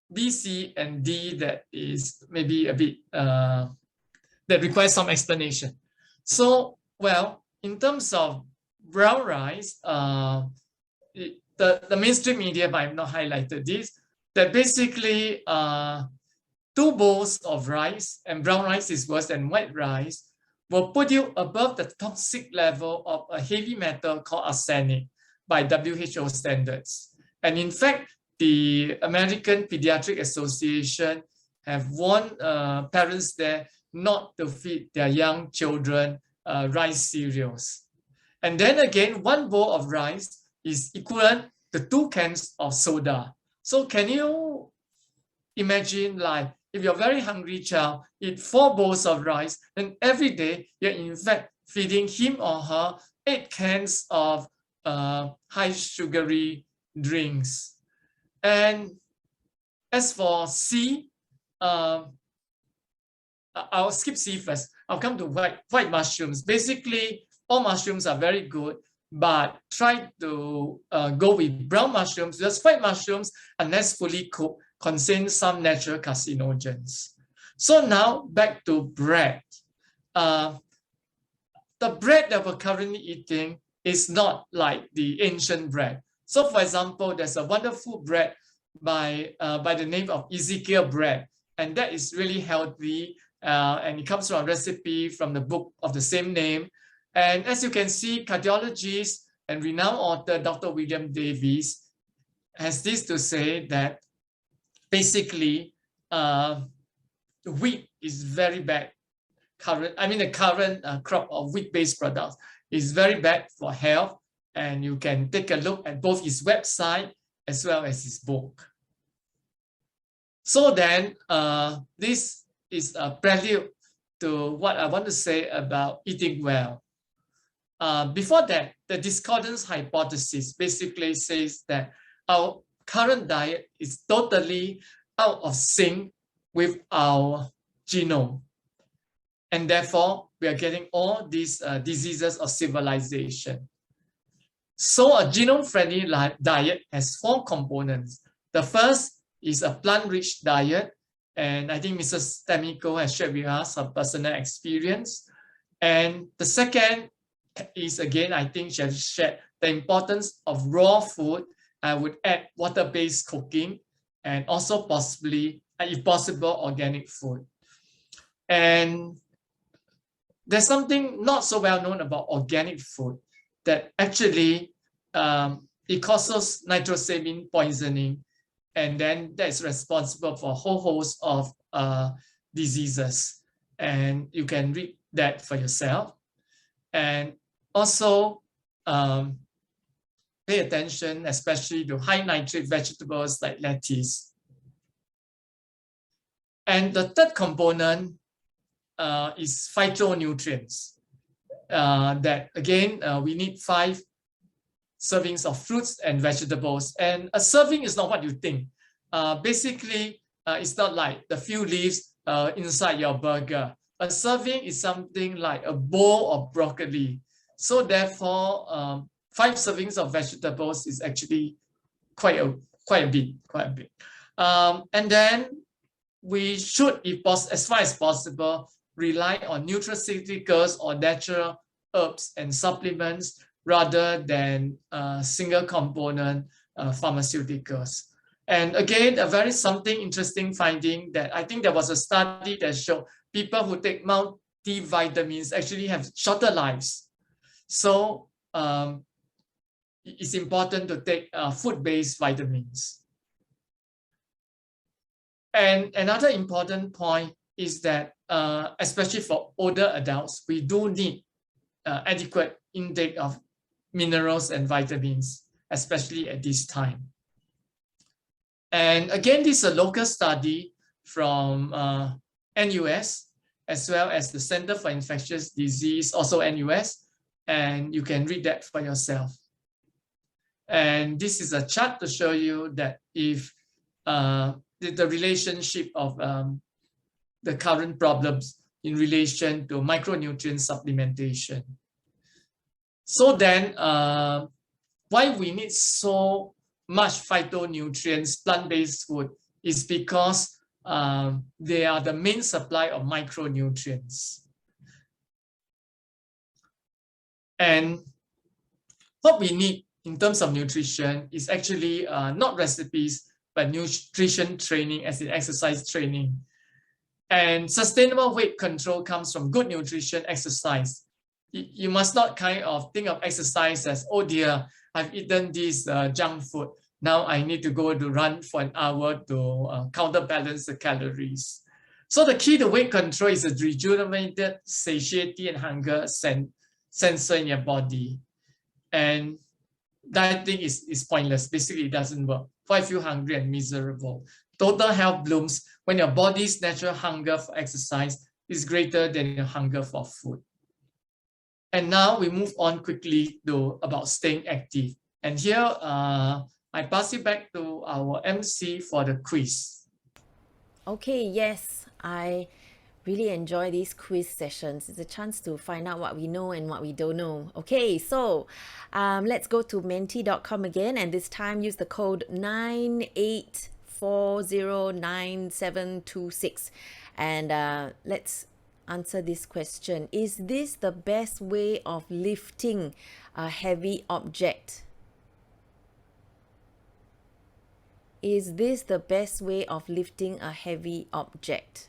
B, C, and D that is maybe a bit, that requires some explanation. So, well, in terms of brown rice, the mainstream media might have not highlighted this, that basically 2 bowls of rice, and brown rice is worse than white rice, will put you above the toxic level of a heavy metal called arsenic by WHO standards. And in fact, the American Pediatric Association have warned parents there not to feed their young children rice cereals. And then again, 1 bowl of rice is equivalent to 2 cans of soda. So can you imagine, like, if you're a very hungry child, eat 4 bowls of rice, and every day you're in fact feeding him or her 8 cans of high sugary drinks. And as for C, I'll skip C first. I'll come to white mushrooms. Basically, all mushrooms are very good, but try to go with brown mushrooms, because white mushrooms, unless fully cooked, contain some natural carcinogens. So now back to bread. The bread that we're currently eating is not like the ancient bread. So for example, there's a wonderful bread by the name of Ezekiel bread, and that is really healthy, and it comes from a recipe from the book of the same name. And as you can see, cardiologist and renowned author Dr. William Davies has this to say that basically wheat is very bad. The current crop of wheat-based products is very bad for health, and you can take a look at both his website as well as his book. So then, this is a prelude to what I want to say about eating well. Before that, the discordance hypothesis basically says that our current diet is totally out of sync with our genome. And therefore, we are getting all these diseases of civilization. So a genome-friendly diet has 4 components. The first is a plant-rich diet, and I think Mrs. Tamiko has shared with us her personal experience. And the second is, again, I think she has shared the importance of raw food. I would add water-based cooking and also possibly, if possible, organic food. And there's something not so well known about organic food, that actually it causes nitrosamine poisoning, and then that's responsible for a whole host of diseases. And you can read that for yourself. And also pay attention, especially to high nitrate vegetables like lettuce. And the third component is phytonutrients. That again, we need 5 servings of fruits and vegetables. And a serving is not what you think. Basically, it's not like the few leaves inside your burger. A serving is something like a bowl of broccoli. So therefore, 5 servings of vegetables is actually quite a bit. And then we should, as far as possible, rely on nutraceuticals or natural herbs and supplements rather than single component pharmaceuticals. And again, a very interesting finding, that I think there was a study that showed people who take multivitamins actually have shorter lives. So it's important to take food-based vitamins. And another important point is that, especially for older adults, we do need adequate intake of minerals and vitamins, especially at this time. And again, this is a local study from NUS, as well as the Center for Infectious Disease, also NUS, and you can read that for yourself. And this is a chart to show you that if the relationship of the current problems in relation to micronutrient supplementation. So then, why we need so much phytonutrients, plant-based food, is because they are the main supply of micronutrients. And what we need in terms of nutrition is actually not recipes, but nutrition training, as in exercise training. And sustainable weight control comes from good nutrition, exercise. You must not kind of think of exercise as, oh dear, I've eaten this junk food. Now I need to go to run for an hour to counterbalance the calories. So the key to weight control is a rejuvenated satiety and hunger sensor in your body. And dieting is pointless. Basically, it doesn't work. Why feel hungry and miserable? Total health blooms when your body's natural hunger for exercise is greater than your hunger for food. And now we move on quickly to about staying active. And here, I pass it back to our MC for the quiz. Okay, yes, I really enjoy these quiz sessions. It's a chance to find out what we know and what we don't know. Okay, so let's go to menti.com again, and this time use the code 98409726. And let's answer this question. Is this the best way of lifting a heavy object? Is this the best way of lifting a heavy object?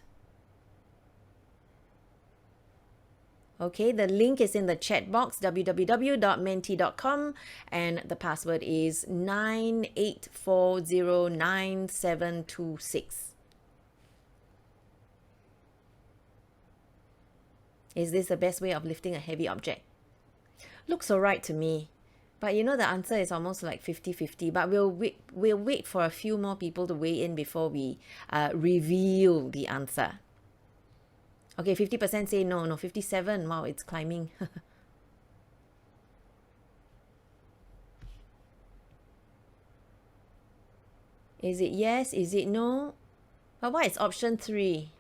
Okay, the link is in the chat box, www.menti.com, and the password is 98409726. Is this the best way of lifting a heavy object? Looks alright to me. But you know, the answer is almost like 50-50. But we'll wait for a few more people to weigh in before we reveal the answer. Okay, 50% say no. 57. Wow, it's climbing. Is it yes? Is it no? But what is option 3?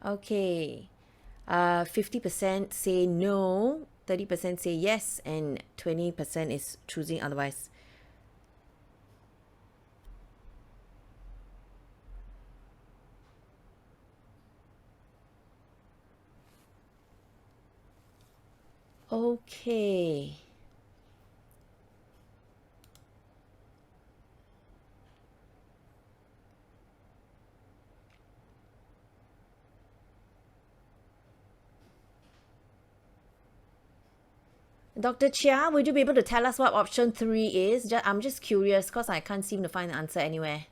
Okay. 50% say no, 30% say yes, and 20% is choosing otherwise. Okay. Dr. Chia, would you be able to tell us what option 3 is? I'm just curious because I can't seem to find the answer anywhere.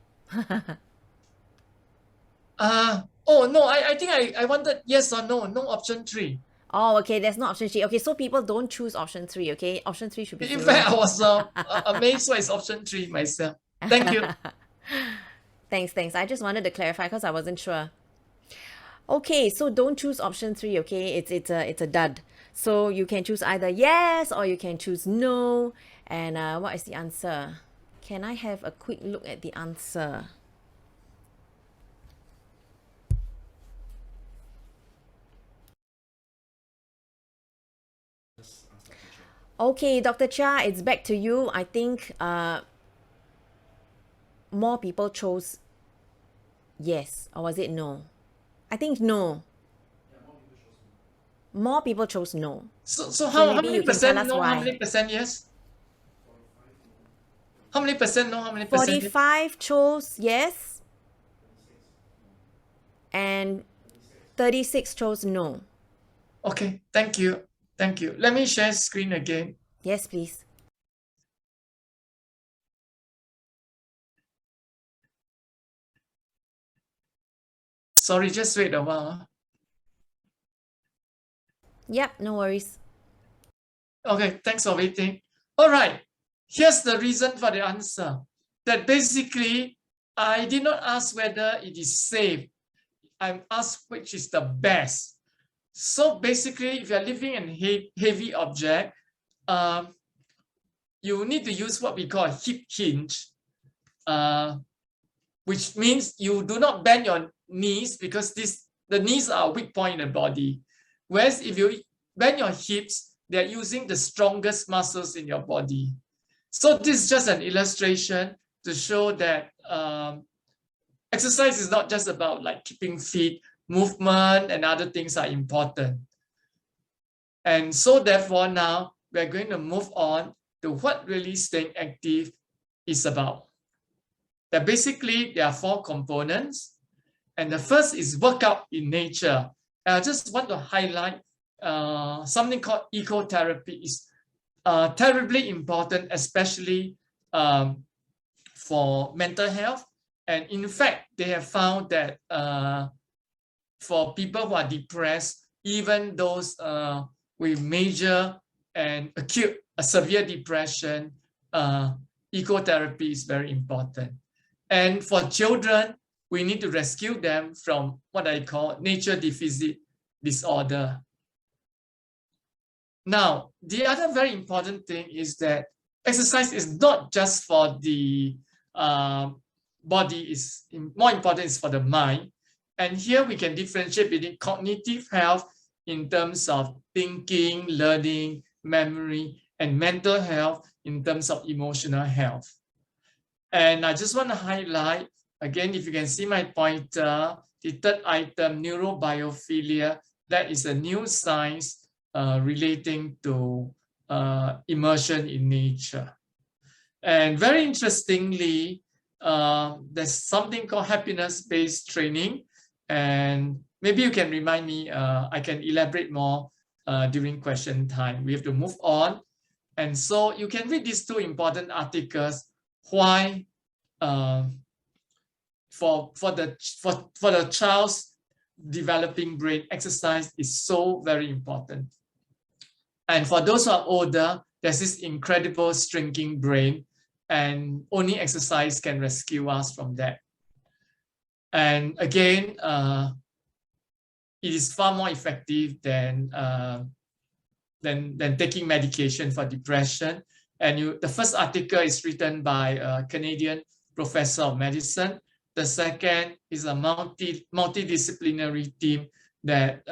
Oh no, I think I wanted yes or no, no option 3. Oh, okay, there's no option 3. Okay, so people don't choose option 3, okay? Option 3 should be In 0. fact, I was amazed why it's option 3 myself. Thank you. Thanks. I just wanted to clarify because I wasn't sure. Okay, so don't choose option 3, okay? It's a dud. So you can choose either yes or you can choose no. And what is the answer? Can I have a quick look at the answer? Okay, Dr. Chia, it's back to you. I think more people chose yes, or was it no? I think no. More people chose no. So how maybe many you can tell percent us no, how why. many percent yes? How many percent no, how many percent yes? 45 chose yes, and 36 chose no. Okay, thank you. Thank you. Let me share screen again. Yes, please. Sorry, just wait a while. Yep, no worries. Okay, thanks for waiting. All right, here's the reason for the answer. That basically, I did not ask whether it is safe. I'm asked which is the best. So basically, if you're living in a heavy object, you need to use what we call a hip hinge, which means you do not bend your knees because the knees are a weak point in the body. Whereas if you bend your hips, they're using the strongest muscles in your body. So this is just an illustration to show that exercise is not just about like keeping fit, movement and other things are important. And so therefore now we're going to move on to what really staying active is about. That basically there are 4 components. And the first is workout in nature. And I just want to highlight something called ecotherapy is terribly important, especially for mental health. And in fact, they have found that for people who are depressed, even those with major and acute severe depression, ecotherapy is very important. And for children, we need to rescue them from what I call nature deficit disorder. Now, the other very important thing is that exercise is not just for the body, is more important is for the mind. And here we can differentiate between cognitive health in terms of thinking, learning, memory, and mental health in terms of emotional health. And I just want to highlight, again, if you can see my pointer, the third item, neurobiophilia, that is a new science relating to immersion in nature. And very interestingly, there's something called happiness-based training. And maybe you can remind me, I can elaborate more during question time. We have to move on. And so you can read these 2 important articles, why for the child's developing brain, exercise is so very important. And for those who are older, there's this incredible shrinking brain, and only exercise can rescue us from that. And again, it is far more effective than taking medication for depression. And the first article is written by a Canadian professor of medicine. The second is a multidisciplinary team that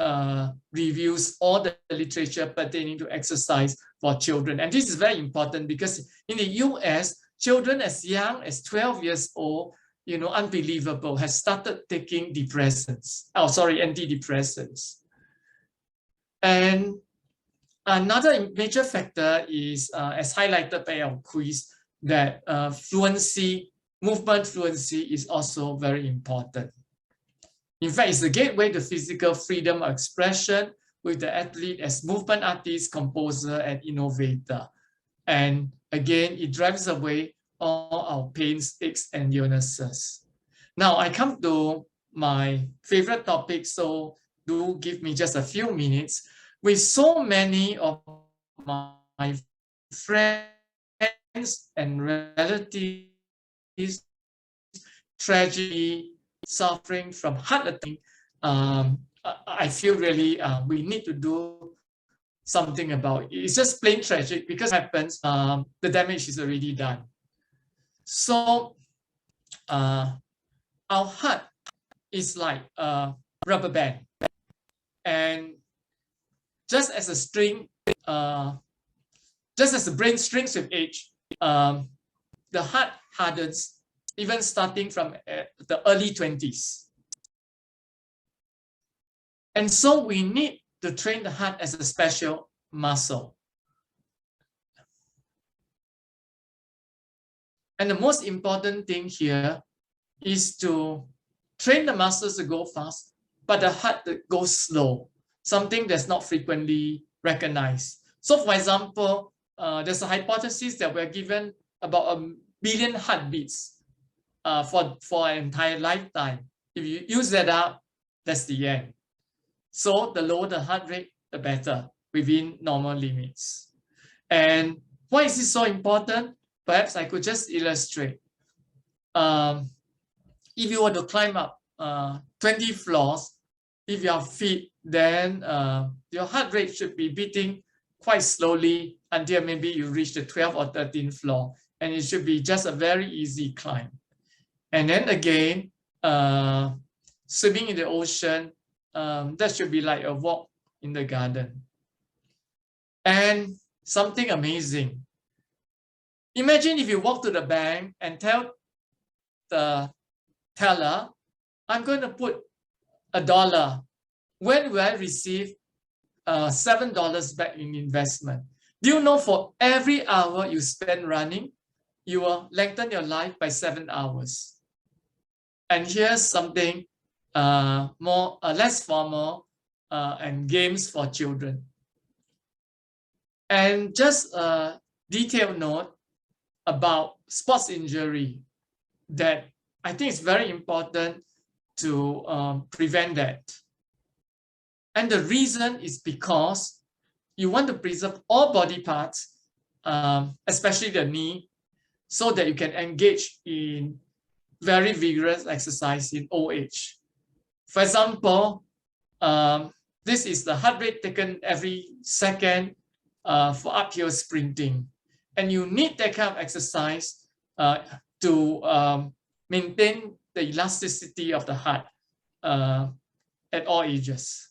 reviews all the literature pertaining to exercise for children. And this is very important because in the US, children as young as 12 years old, you know, unbelievable, has started taking antidepressants. And another major factor is, as highlighted by our quiz, that movement fluency is also very important. In fact, it's a gateway to physical freedom of expression with the athlete as movement artist, composer, and innovator. And again, it drives away all our pains, aches, and illnesses. Now, I come to my favorite topic, so do give me just a few minutes. With so many of my friends and relatives tragedy, suffering from heart attack, I feel really we need to do something about it. It's just plain tragic because it happens, the damage is already done. So our heart is like a rubber band, and just as a string, just as the brain strings with age, the heart hardens even starting from the early 20s. And so we need to train the heart as a special muscle. And the most important thing here is to train the muscles to go fast, but the heart to go slow, something that's not frequently recognized. So for example, there's a hypothesis that we're given about 1 billion heartbeats for an entire lifetime. If you use that up, that's the end. So the lower the heart rate, the better, within normal limits. And why is this so important? Perhaps I could just illustrate. If you were to climb up 20 floors, if you are fit, then your heart rate should be beating quite slowly until maybe you reach the 12th or 13th floor, and it should be just a very easy climb. And then again, swimming in the ocean, that should be like a walk in the garden. And something amazing. Imagine if you walk to the bank and tell the teller, I'm going to put $1. When will I receive $7 back in investment? Do you know for every hour you spend running, you will lengthen your life by 7 hours? And here's something less formal and games for children. And just a detailed note about sports injury that I think is very important to prevent that. And the reason is because you want to preserve all body parts, especially the knee, so that you can engage in very vigorous exercise in old age. For example, this is the heart rate taken every second for uphill sprinting. And you need that kind of exercise to maintain the elasticity of the heart at all ages.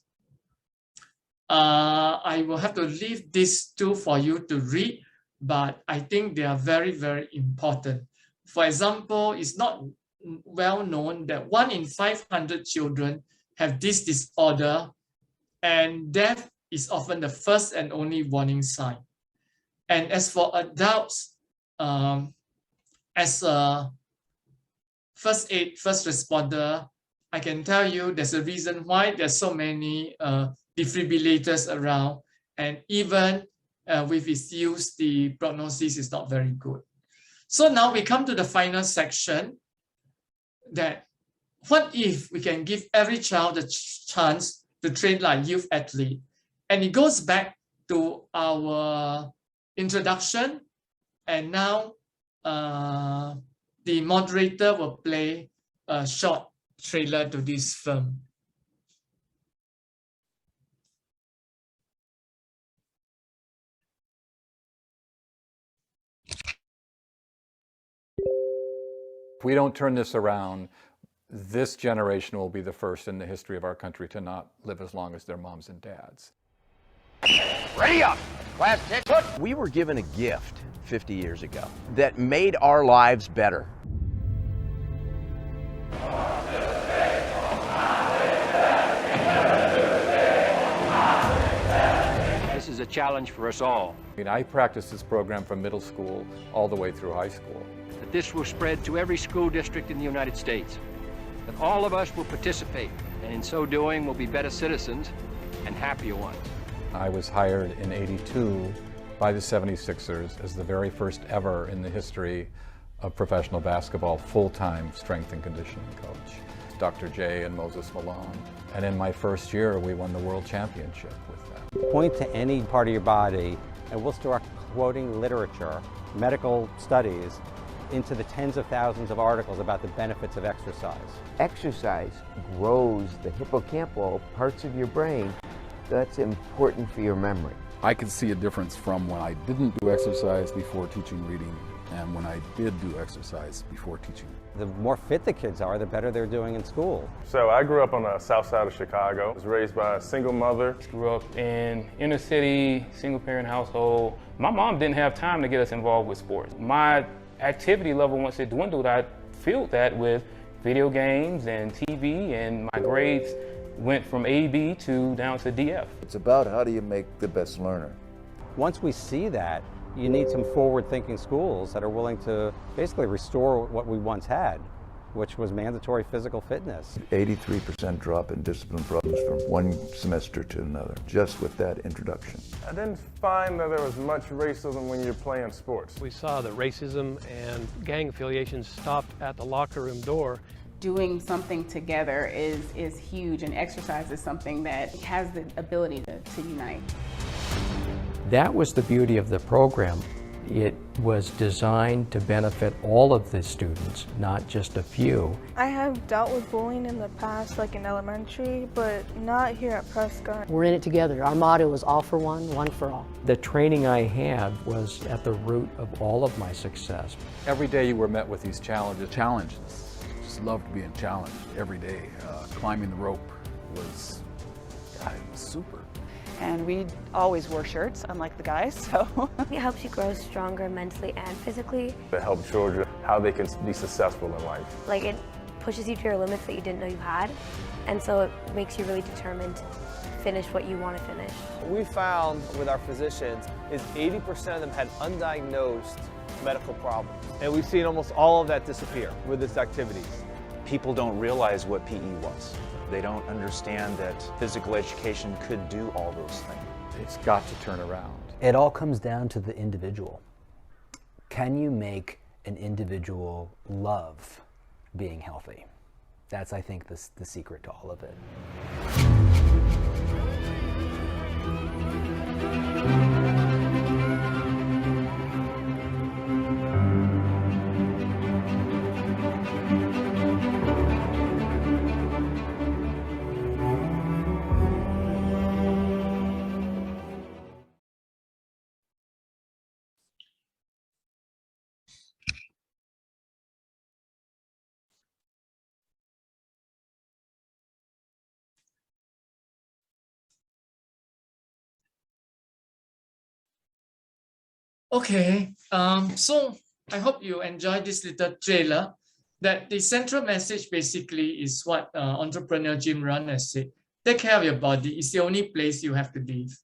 I will have to leave these two for you to read, but I think they are very, very important. For example, it's not well known that 1 in 500 children have this disorder, and death is often the first and only warning sign. And as for adults, as a first responder, I can tell you there's a reason why there's so many defibrillators around, and even with its use, the prognosis is not very good. So now we come to the final section, that what if we can give every child a chance to train like youth athlete? And it goes back to our introduction, and now the moderator will play a short trailer to this film. If we don't turn this around, This generation will be the first in the history of our country to not live as long as their moms and dads. Ready up! Class 10, put! We were given a gift 50 years ago that made our lives better. This is a challenge for us all. I practiced this program from middle school all the way through high school. That this will spread to every school district in the United States. That all of us will participate, and in so doing, we'll be better citizens and happier ones. I was hired in '82 by the 76ers as the very first ever in the history of professional basketball full-time strength and conditioning coach. Dr. J and Moses Malone. And in my first year, we won the world championship with them. Point to any part of your body and we'll start quoting literature, medical studies, into the tens of thousands of articles about the benefits of exercise. Exercise grows the hippocampal parts of your brain that's important for your memory. I could see a difference from when I didn't do exercise before teaching reading and when I did do exercise before teaching. The more fit the kids are, the better they're doing in school. So I grew up on the south side of Chicago. I was raised by a single mother. Grew up in inner city, single parent household. My mom didn't have time to get us involved with sports. My activity level, once it dwindled, I filled that with video games and TV, and my grades went from A, B to down to DF. It's about how do you make the best learner. Once we see that, you need some forward-thinking schools that are willing to basically restore what we once had, which was mandatory physical fitness. 83% drop in discipline problems from one semester to another, just with that introduction. I didn't find that there was much racism when you're playing sports. We saw that racism and gang affiliation stopped at the locker room door. Doing something together is huge, and exercise is something that has the ability to unite. That was the beauty of the program. It was designed to benefit all of the students, not just a few. I have dealt with bullying in the past, like in elementary, but not here at Prescott. We're in it together. Our motto is all for one for all. The training I had was at the root of all of my success. Every day you were met with these challenges. Just loved being challenged every day. Climbing the rope was super. And we always wore shirts, unlike the guys, so. It helps you grow stronger mentally and physically. It helps children how they can be successful in life. Like it pushes you to your limits that you didn't know you had, and so it makes you really determined to finish what you want to finish. What we found with our physicians is 80% of them had undiagnosed medical problems. And we've seen almost all of that disappear with this activity. People don't realize what PE was. They don't understand that physical education could do all those things. It's got to turn around. It all comes down to the individual. Can you make an individual love being healthy? That's, I think, the secret to all of it. Okay, so I hope you enjoyed this little trailer. That the central message basically is what entrepreneur Jim Rohn has said. Take care of your body. It's the only place you have to live.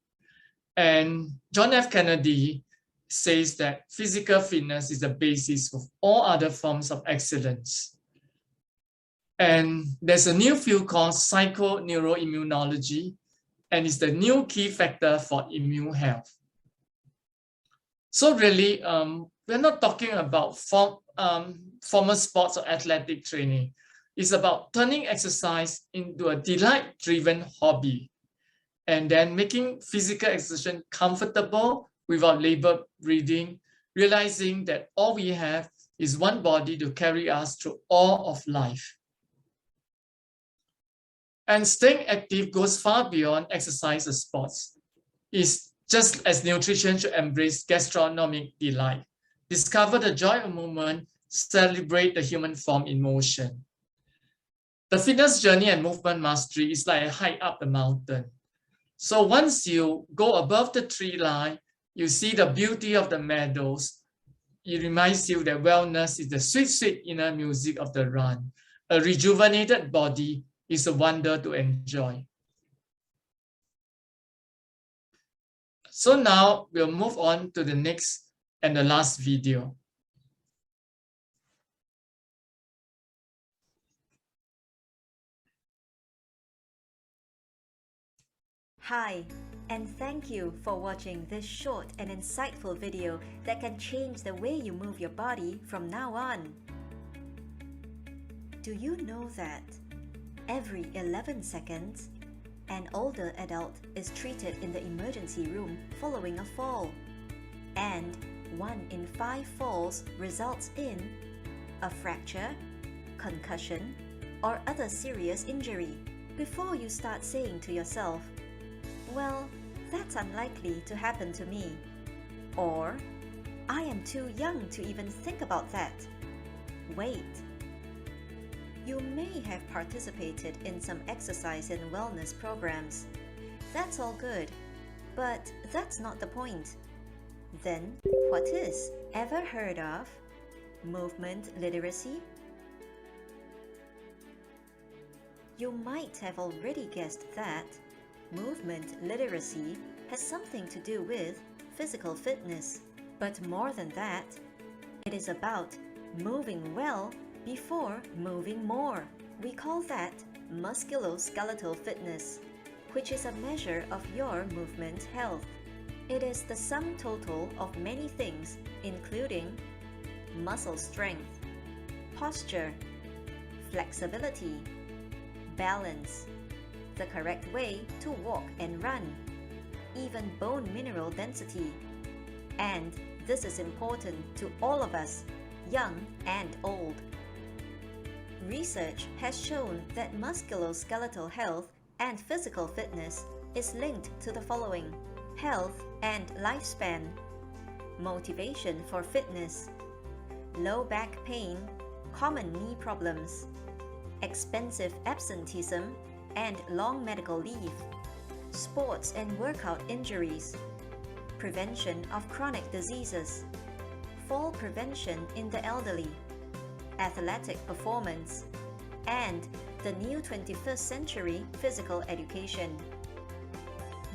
And John F. Kennedy says that physical fitness is the basis of all other forms of excellence. And there's a new field called psychoneuroimmunology, and it's the new key factor for immune health. So really, we're not talking about formal sports or athletic training. It's about turning exercise into a delight-driven hobby and then making physical exertion comfortable without labor breathing, realizing that all we have is one body to carry us through all of life. And staying active goes far beyond exercise or sports. It's just as nutrition should embrace gastronomic delight. Discover the joy of movement, celebrate the human form in motion. The fitness journey and movement mastery is like a hike up the mountain. So once you go above the tree line, you see the beauty of the meadows. It reminds you that wellness is the sweet, sweet inner music of the run. A rejuvenated body is a wonder to enjoy. So now we'll move on to the next and the last video. Hi, and thank you for watching this short and insightful video that can change the way you move your body from now on. Do you know that every 11 seconds, an older adult is treated in the emergency room following a fall? And 1 in 5 falls results in a fracture, concussion, or other serious injury. Before you start saying to yourself, well, that's unlikely to happen to me, or I am too young to even think about that. Wait. You may have participated in some exercise and wellness programs. That's all good, but that's not the point. Then, what is? Ever heard of movement literacy? You might have already guessed that movement literacy has something to do with physical fitness. But more than that, it is about moving well before moving more. We call that musculoskeletal fitness, which is a measure of your movement health. It is the sum total of many things, including muscle strength, posture, flexibility, balance, the correct way to walk and run, even bone mineral density. And this is important to all of us, young and old. Research has shown that musculoskeletal health and physical fitness is linked to the following: health and lifespan, motivation for fitness, low back pain, common knee problems, expensive absenteeism and long medical leave, sports and workout injuries, prevention of chronic diseases, fall prevention in the elderly, athletic performance, and the new 21st century physical education.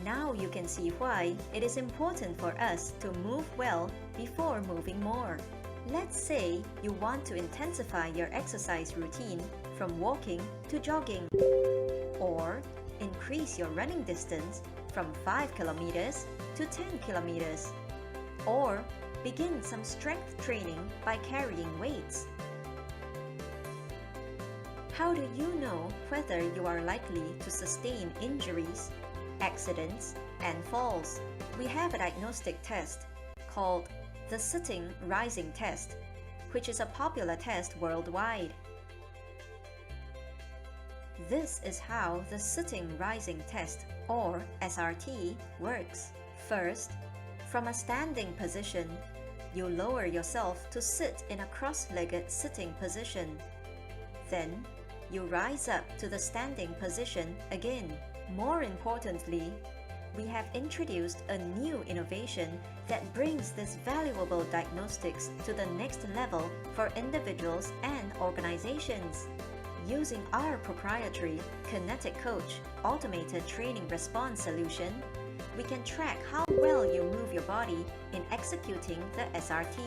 Now you can see why it is important for us to move well before moving more. Let's say you want to intensify your exercise routine from walking to jogging, or increase your running distance from 5 kilometers to 10 kilometers, or begin some strength training by carrying weights. How do you know whether you are likely to sustain injuries, accidents, and falls? We have a diagnostic test called the Sitting Rising Test, which is a popular test worldwide. This is how the Sitting Rising Test, or SRT, works. First, from a standing position, you lower yourself to sit in a cross-legged sitting position. Then, you rise up to the standing position again. More importantly, we have introduced a new innovation that brings this valuable diagnostics to the next level for individuals and organizations. Using our proprietary Kinetic Coach automated training response solution, we can track how well you move your body in executing the SRT.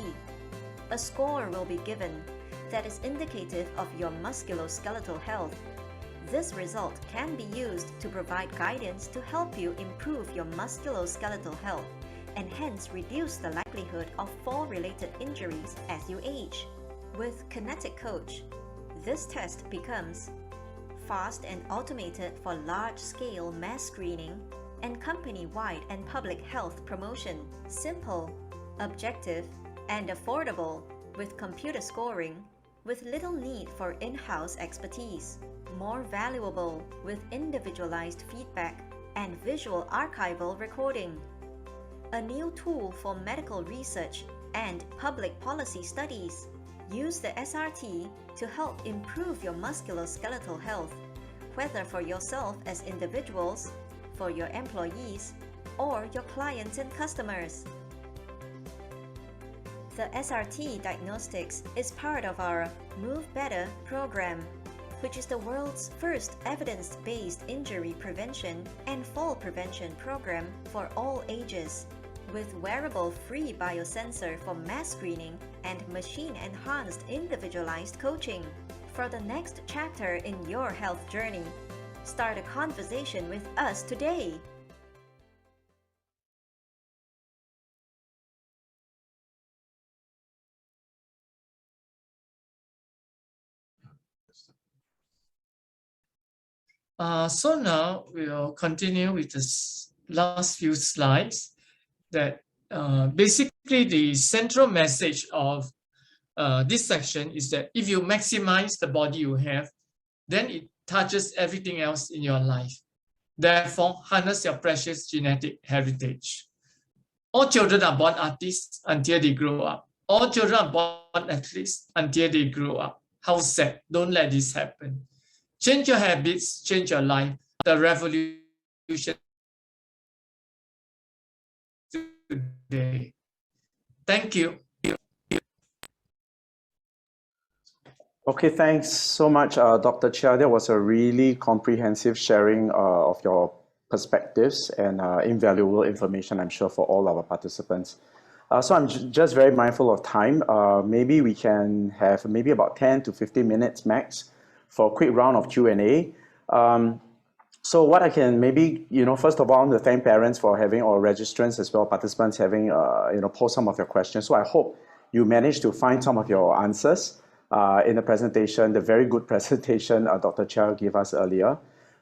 A score will be given that is indicative of your musculoskeletal health. This result can be used to provide guidance to help you improve your musculoskeletal health and hence reduce the likelihood of fall-related injuries as you age. With Kinetic Coach, this test becomes fast and automated for large-scale mass screening and company-wide and public health promotion, simple, objective, and affordable with computer scoring, with little need for in-house expertise, more valuable with individualized feedback and visual archival recording, a new tool for medical research and public policy studies, Use the SRT to help improve your musculoskeletal health, whether for yourself as individuals, for your employees, or your clients and customers. The SRT diagnostics is part of our Move Better program, which is the world's first evidence-based injury prevention and fall prevention program for all ages, with wearable free biosensor for mass screening and machine-enhanced individualized coaching. For the next chapter in your health journey, start a conversation with us today. So now we'll continue with the last few slides. That basically the central message of this section is that if you maximize the body you have, then it touches everything else in your life. Therefore, harness your precious genetic heritage. All children are born artists until they grow up. All children are born athletes until they grow up. How sad. Don't let this happen. Change your habits, change your life. The revolution today. Thank you. Okay, thanks so much, Dr. Chia. That was a really comprehensive sharing of your perspectives and invaluable information, I'm sure, for all our participants. So I'm just very mindful of time. Maybe we can have maybe about 10 to 15 minutes max for a quick round of Q&A. So what I can maybe, first of all, I want to thank parents for having, or registrants as well, participants having, post some of your questions. So I hope you managed to find some of your answers in the presentation, the very good presentation Dr. Chia gave us earlier.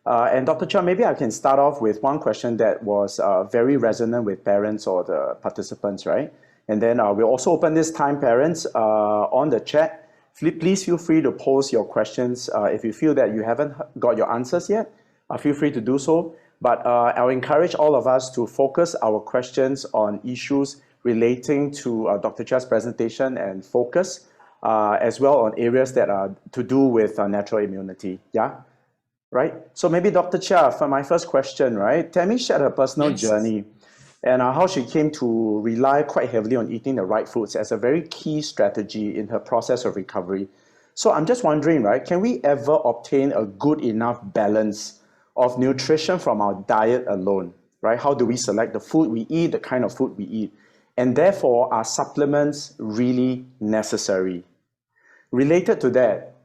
And Dr. Chia, maybe I can start off with one question that was very resonant with parents or the participants, right? And then we'll also open this time, parents, on the chat. Please feel free to post your questions. If you feel that you haven't got your answers yet, feel free to do so. But I'll encourage all of us to focus our questions on issues relating to Dr. Chia's presentation and focus, as well on areas that are to do with natural immunity. Yeah? Right? So maybe Dr. Chia, for my first question, right? Tammy shared her personal journey and how she came to rely quite heavily on eating the right foods as a very key strategy in her process of recovery. So I'm just wondering, right, can we ever obtain a good enough balance of nutrition from our diet alone, right? How do we select the food we eat, the kind of food we eat? And therefore, are supplements really necessary? Related to that,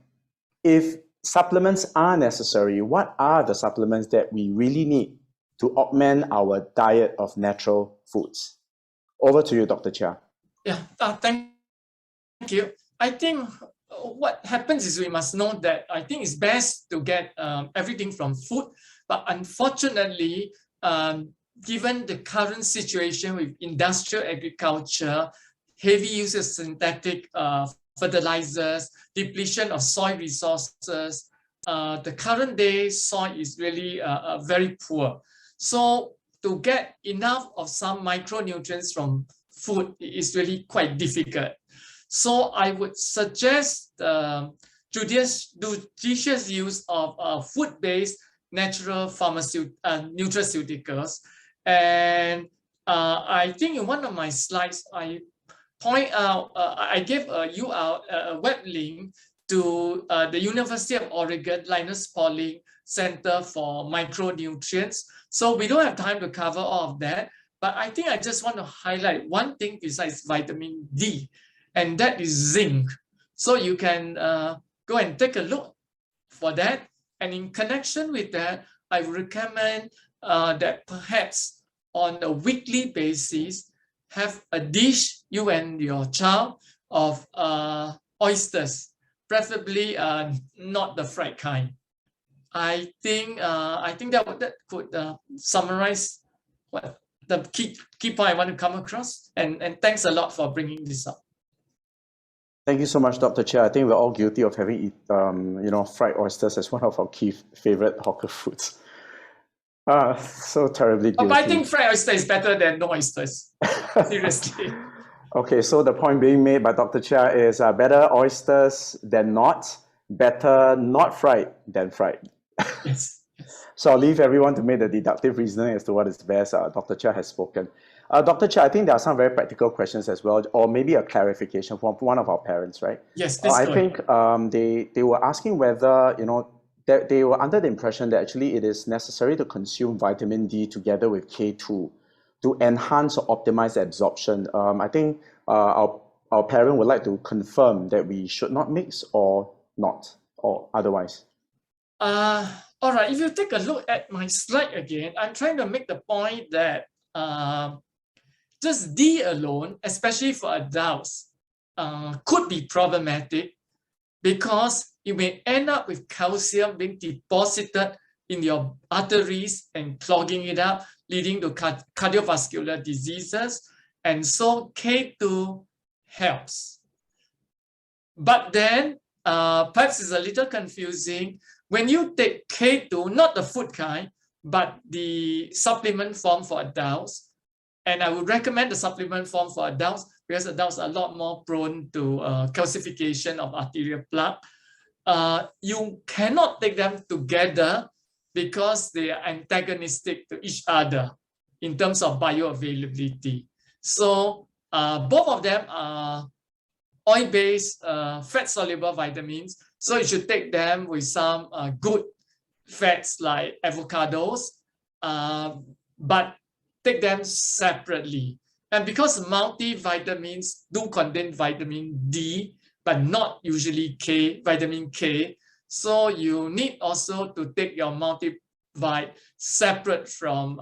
if supplements are necessary, what are the supplements that we really need to augment our diet of natural foods? Over to you, Dr. Chia. Yeah, thank you. I think what happens is we must know that I think it's best to get everything from food, but unfortunately, given the current situation with industrial agriculture, heavy use of synthetic fertilizers, depletion of soil resources, the current day soil is really very poor. So to get enough of some micronutrients from food is really quite difficult. So I would suggest judicious use of food-based natural nutraceuticals. And I think in one of my slides, I point out, I gave a web link to the University of Oregon Linus Pauling Center for Micronutrients. So we don't have time to cover all of that, but I think I just want to highlight one thing besides vitamin D, and that is zinc. So you can go and take a look for that. And in connection with that, I recommend that perhaps on a weekly basis, have a dish, you and your child, of oysters, preferably not the fried kind. I think that could summarize what the key point I want to come across. And thanks a lot for bringing this up. Thank you so much, Dr. Chia. I think we're all guilty of having fried oysters as one of our key favorite hawker foods. So terribly guilty. But I think fried oyster is better than no oysters. Seriously. Okay, so the point being made by Dr. Chia is better oysters than not, better not fried than fried. Yes. So I'll leave everyone to make the deductive reasoning as to what is best. Dr. Chia has spoken. Dr. Chia, I think there are some very practical questions as well, or maybe a clarification from one of our parents, right? Yes, please I go think they were asking whether, they were under the impression that actually it is necessary to consume vitamin D together with K2 to enhance or optimize absorption. I think our parent would like to confirm that we should not mix or not, or otherwise. All right, if you take a look at my slide again, I'm trying to make the point that just D alone, especially for adults, could be problematic because you may end up with calcium being deposited in your arteries and clogging it up, leading to cardiovascular diseases. And so K2 helps. But then perhaps it's a little confusing. When you take K2, not the food kind, but the supplement form for adults, and I would recommend the supplement form for adults because adults are a lot more prone to calcification of arterial plaque. You cannot take them together because they are antagonistic to each other in terms of bioavailability. So both of them are oil-based, fat-soluble vitamins. So you should take them with some good fats like avocados, but take them separately. And because multivitamins do contain vitamin D, but not usually vitamin K, so you need also to take your multivit separate from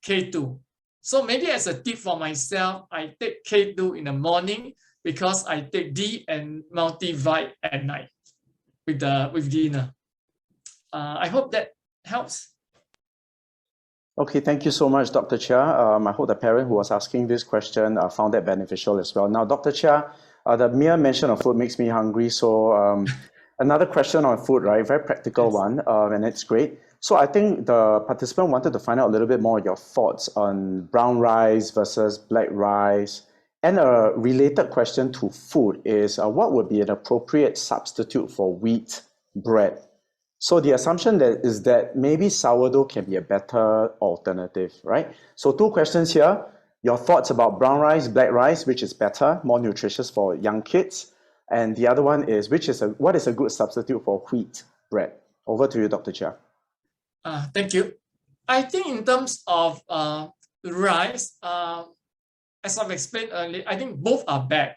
K2. So maybe as a tip for myself, I take K2 in the morning because I take D and multivit at night with dinner. I hope that helps. Okay, thank you so much, Dr. Chia. I hope the parent who was asking this question found that beneficial as well. Now, Dr. Chia, the mere mention of food makes me hungry. So another question on food, right? Very practical one, and it's great. So I think the participant wanted to find out a little bit more your thoughts on brown rice versus black rice. And a related question to food is, what would be an appropriate substitute for wheat bread? So the assumption is that maybe sourdough can be a better alternative, right? So two questions here. Your thoughts about brown rice, black rice, which is better, more nutritious for young kids? And the other one is, what is a good substitute for wheat bread? Over to you, Dr. Chia. Thank you. I think in terms of rice, as I've explained earlier, I think both are bad.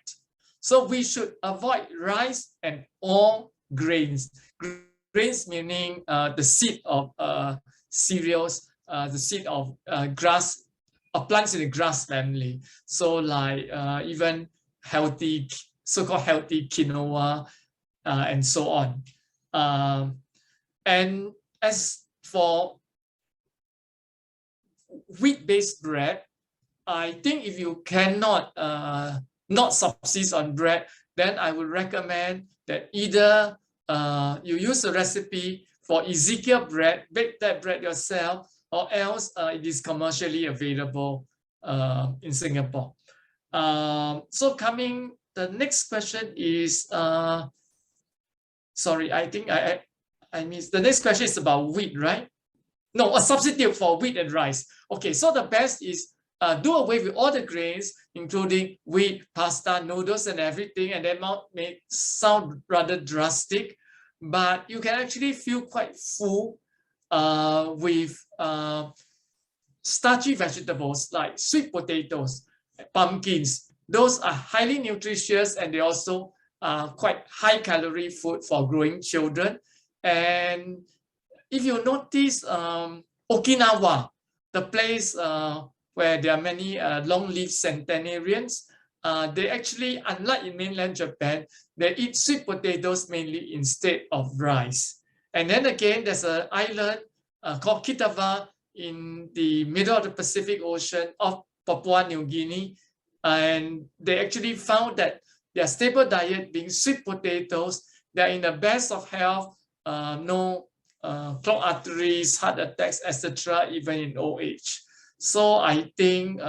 So we should avoid rice and all grains. Grains meaning the seed of cereals, the seed of grass, plants in the grass family. So like even healthy, so-called healthy quinoa, and so on. And as for wheat-based bread, I think if you cannot not subsist on bread, then I would recommend that either you use a recipe for Ezekiel bread, bake that bread yourself, or else it is commercially available in Singapore. So the next question is, sorry, I think I missed. The next question is about wheat, right? No, a substitute for wheat and rice. Okay, so the best is do away with all the grains, including wheat, pasta, noodles, and everything. And that may sound rather drastic, but you can actually feel quite full with starchy vegetables like sweet potatoes, pumpkins. Those are highly nutritious, and they also are quite high calorie food for growing children. And if you notice, Okinawa, the place where there are many long-lived centenarians, they actually, unlike in mainland Japan, they eat sweet potatoes mainly instead of rice. And then again, there's an island called Kitava in the middle of the Pacific Ocean of Papua New Guinea. And they actually found that their staple diet being sweet potatoes, they're in the best of health, no clogged arteries, heart attacks, etc., even in old age. So I think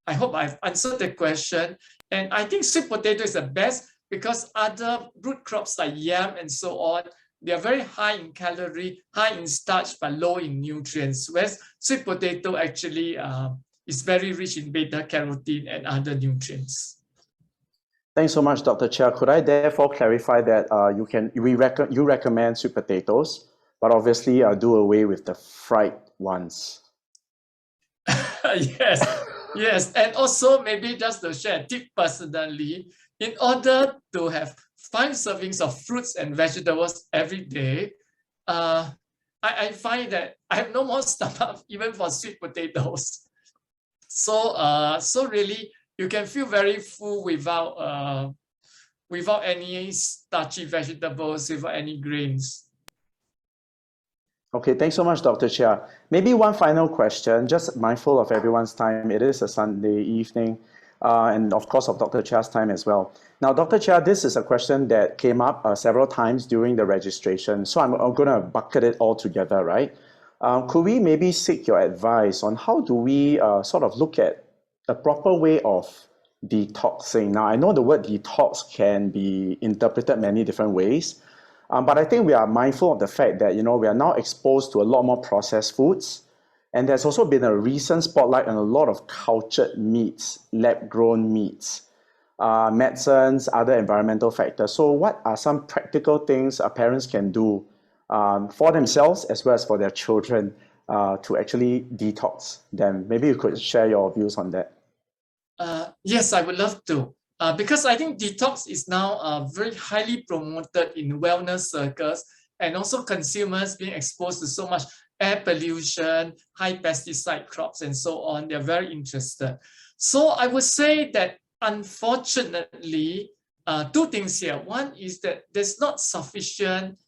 I hope I've answered the question. And I think sweet potato is the best because other root crops like yam and so on, they are very high in calorie, high in starch, but low in nutrients. Whereas sweet potato actually is very rich in beta carotene and other nutrients. Thanks so much, Dr. Chia. Could I therefore clarify that you recommend sweet potatoes, but obviously do away with the fried ones? Yes, yes. And also maybe just to share a tip personally, in order to have 5 servings of fruits and vegetables every day, I find that I have no more stomach even for sweet potatoes. So so really you can feel very full without without any starchy vegetables, without any grains. Okay, thanks so much, Dr. Chia. Maybe one final question, just mindful of everyone's time. It is a Sunday evening, and of course of Dr. Chia's time as well. Now, Dr. Chia, this is a question that came up several times during the registration, so I'm going to bucket it all together, right? Could we maybe seek your advice on how do we sort of look at a proper way of detoxing? Now, I know the word detox can be interpreted many different ways, but I think we are mindful of the fact that, we are now exposed to a lot more processed foods. And there's also been a recent spotlight on a lot of cultured meats, lab-grown meats, medicines, other environmental factors. So what are some practical things parents can do for themselves as well as for their children to actually detox them? Maybe you could share your views on that. Yes, I would love to. Because I think detox is now very highly promoted in wellness circles, and also consumers being exposed to so much air pollution, high pesticide crops, and so on. They're very interested. So I would say that unfortunately, 2 things here. One is that there's not sufficient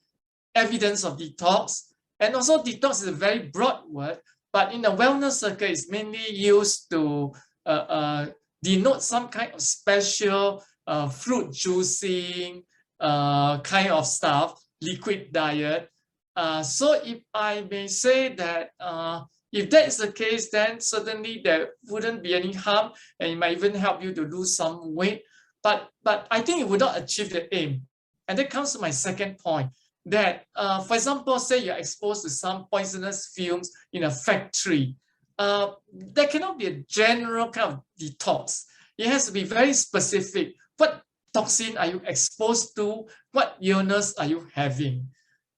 evidence of detox, and also detox is a very broad word, but in the wellness circle, it's mainly used to denote some kind of special fruit juicing kind of stuff, liquid diet. So if I may say that if that is the case, then certainly there wouldn't be any harm, and it might even help you to lose some weight. But I think it would not achieve the aim. And that comes to my second point, that for example, say you're exposed to some poisonous fumes in a factory. There cannot be a general kind of detox. It has to be very specific. What toxin are you exposed to? What illness are you having?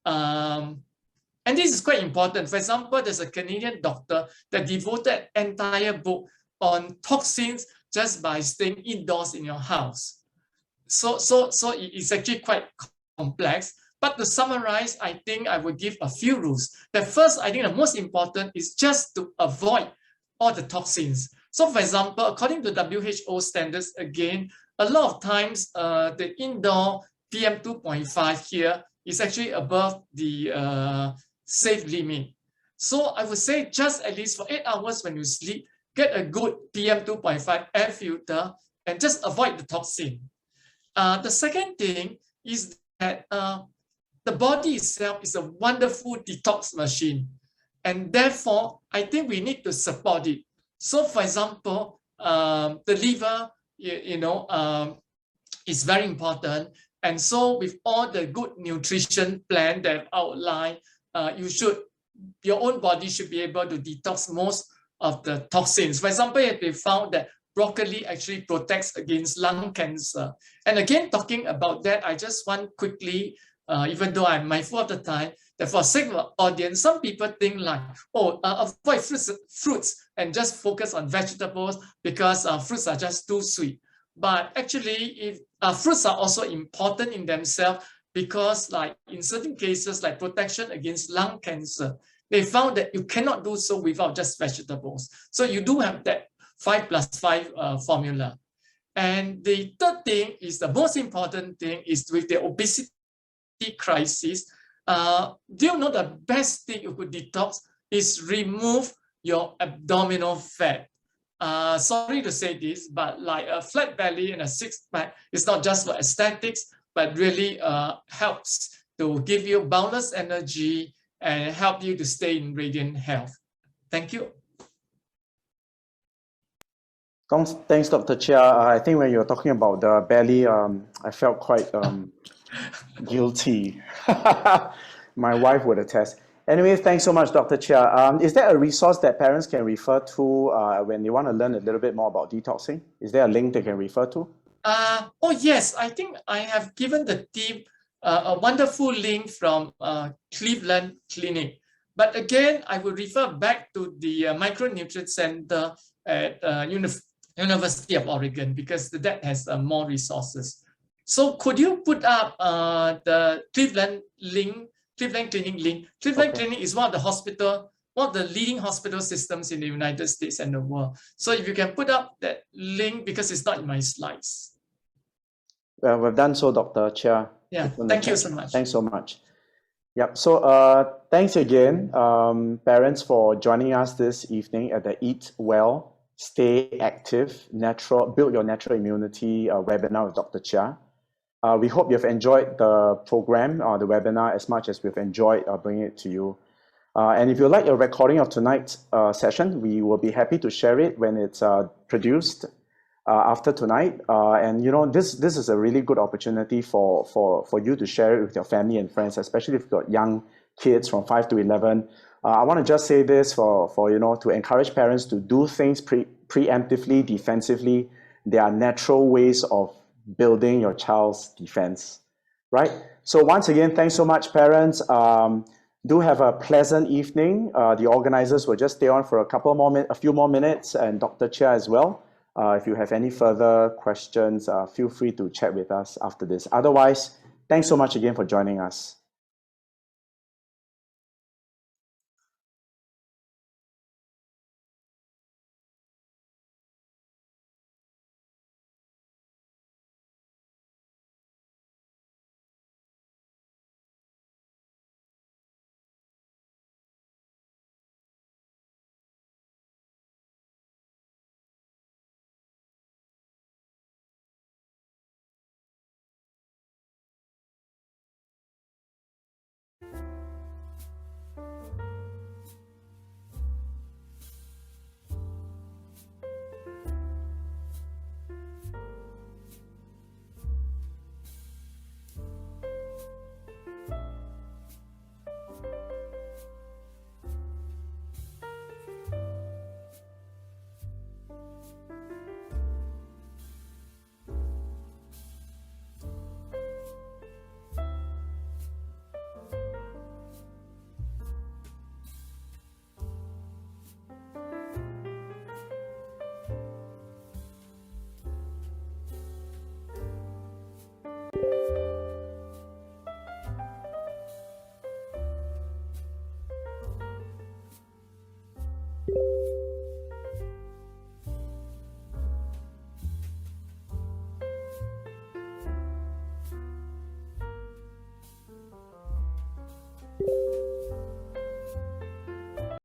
And this is quite important. For example, there's a Canadian doctor that devoted an entire book on toxins just by staying indoors in your house. So it's actually quite complex. But to summarize, I think I would give a few rules. The first, I think the most important is just to avoid all the toxins. So for example, according to WHO standards, again, a lot of times the indoor PM 2.5 here is actually above the safe limit. So I would say just at least for 8 hours when you sleep, get a good PM 2.5 air filter and just avoid the toxin. The second thing is that the body itself is a wonderful detox machine, and therefore I think we need to support it. So for example, the liver, is very important, and so with all the good nutrition plan that I've outlined, your own body should be able to detox most of the toxins. For example, they found that broccoli actually protects against lung cancer. And again, talking about that, I just want quickly, even though I'm mindful of the time, that for sake of the audience, some people think like, avoid fruits and just focus on vegetables because fruits are just too sweet. But actually, if fruits are also important in themselves, because like in certain cases, like protection against lung cancer, they found that you cannot do so without just vegetables. So you do have that 5+5 formula. And the third thing is the most important thing is with the obesity crisis. Do you know the best thing you could detox is remove your abdominal fat? Sorry to say this, but like a flat belly and a six-pack is not just for aesthetics, but really helps to give you boundless energy and help you to stay in radiant health. Thank you. Thanks, Dr. Chia. I think when you were talking about the belly, I felt quite guilty. My wife would attest. Anyway, thanks so much, Dr. Chia. Is there a resource that parents can refer to when they want to learn a little bit more about detoxing? Is there a link they can refer to? Oh, yes. I think I have given the team a wonderful link from Cleveland Clinic. But again, I will refer back to the Micronutrient Center at University of Oregon, because that has more resources. So could you put up the Cleveland Clinic link? Cleveland Clinic is one of the leading hospital systems in the United States and the world. So if you can put up that link, because it's not in my slides. Well, we've done so, Dr. Chia. Yeah, thank you so much. Thanks so much. Yep. So thanks again, parents, for joining us this evening at the Eat Well, Stay Active, Build Your Natural Immunity webinar with Dr. Chia. We hope you've enjoyed the program, the webinar, as much as we've enjoyed bringing it to you. And if you like a recording of tonight's session, we will be happy to share it when it's produced after tonight. And you know, this is a really good opportunity for you to share it with your family and friends, especially if you've got young kids from 5 to 11. I want to just say this for you know, to encourage parents to do things preemptively, defensively. There are natural ways of building your child's defense, right? So once again, thanks so much, parents. Do have a pleasant evening. The organizers will just stay on for a few more minutes, and Dr. Chia as well. If you have any further questions, feel free to chat with us after this. Otherwise, thanks so much again for joining us.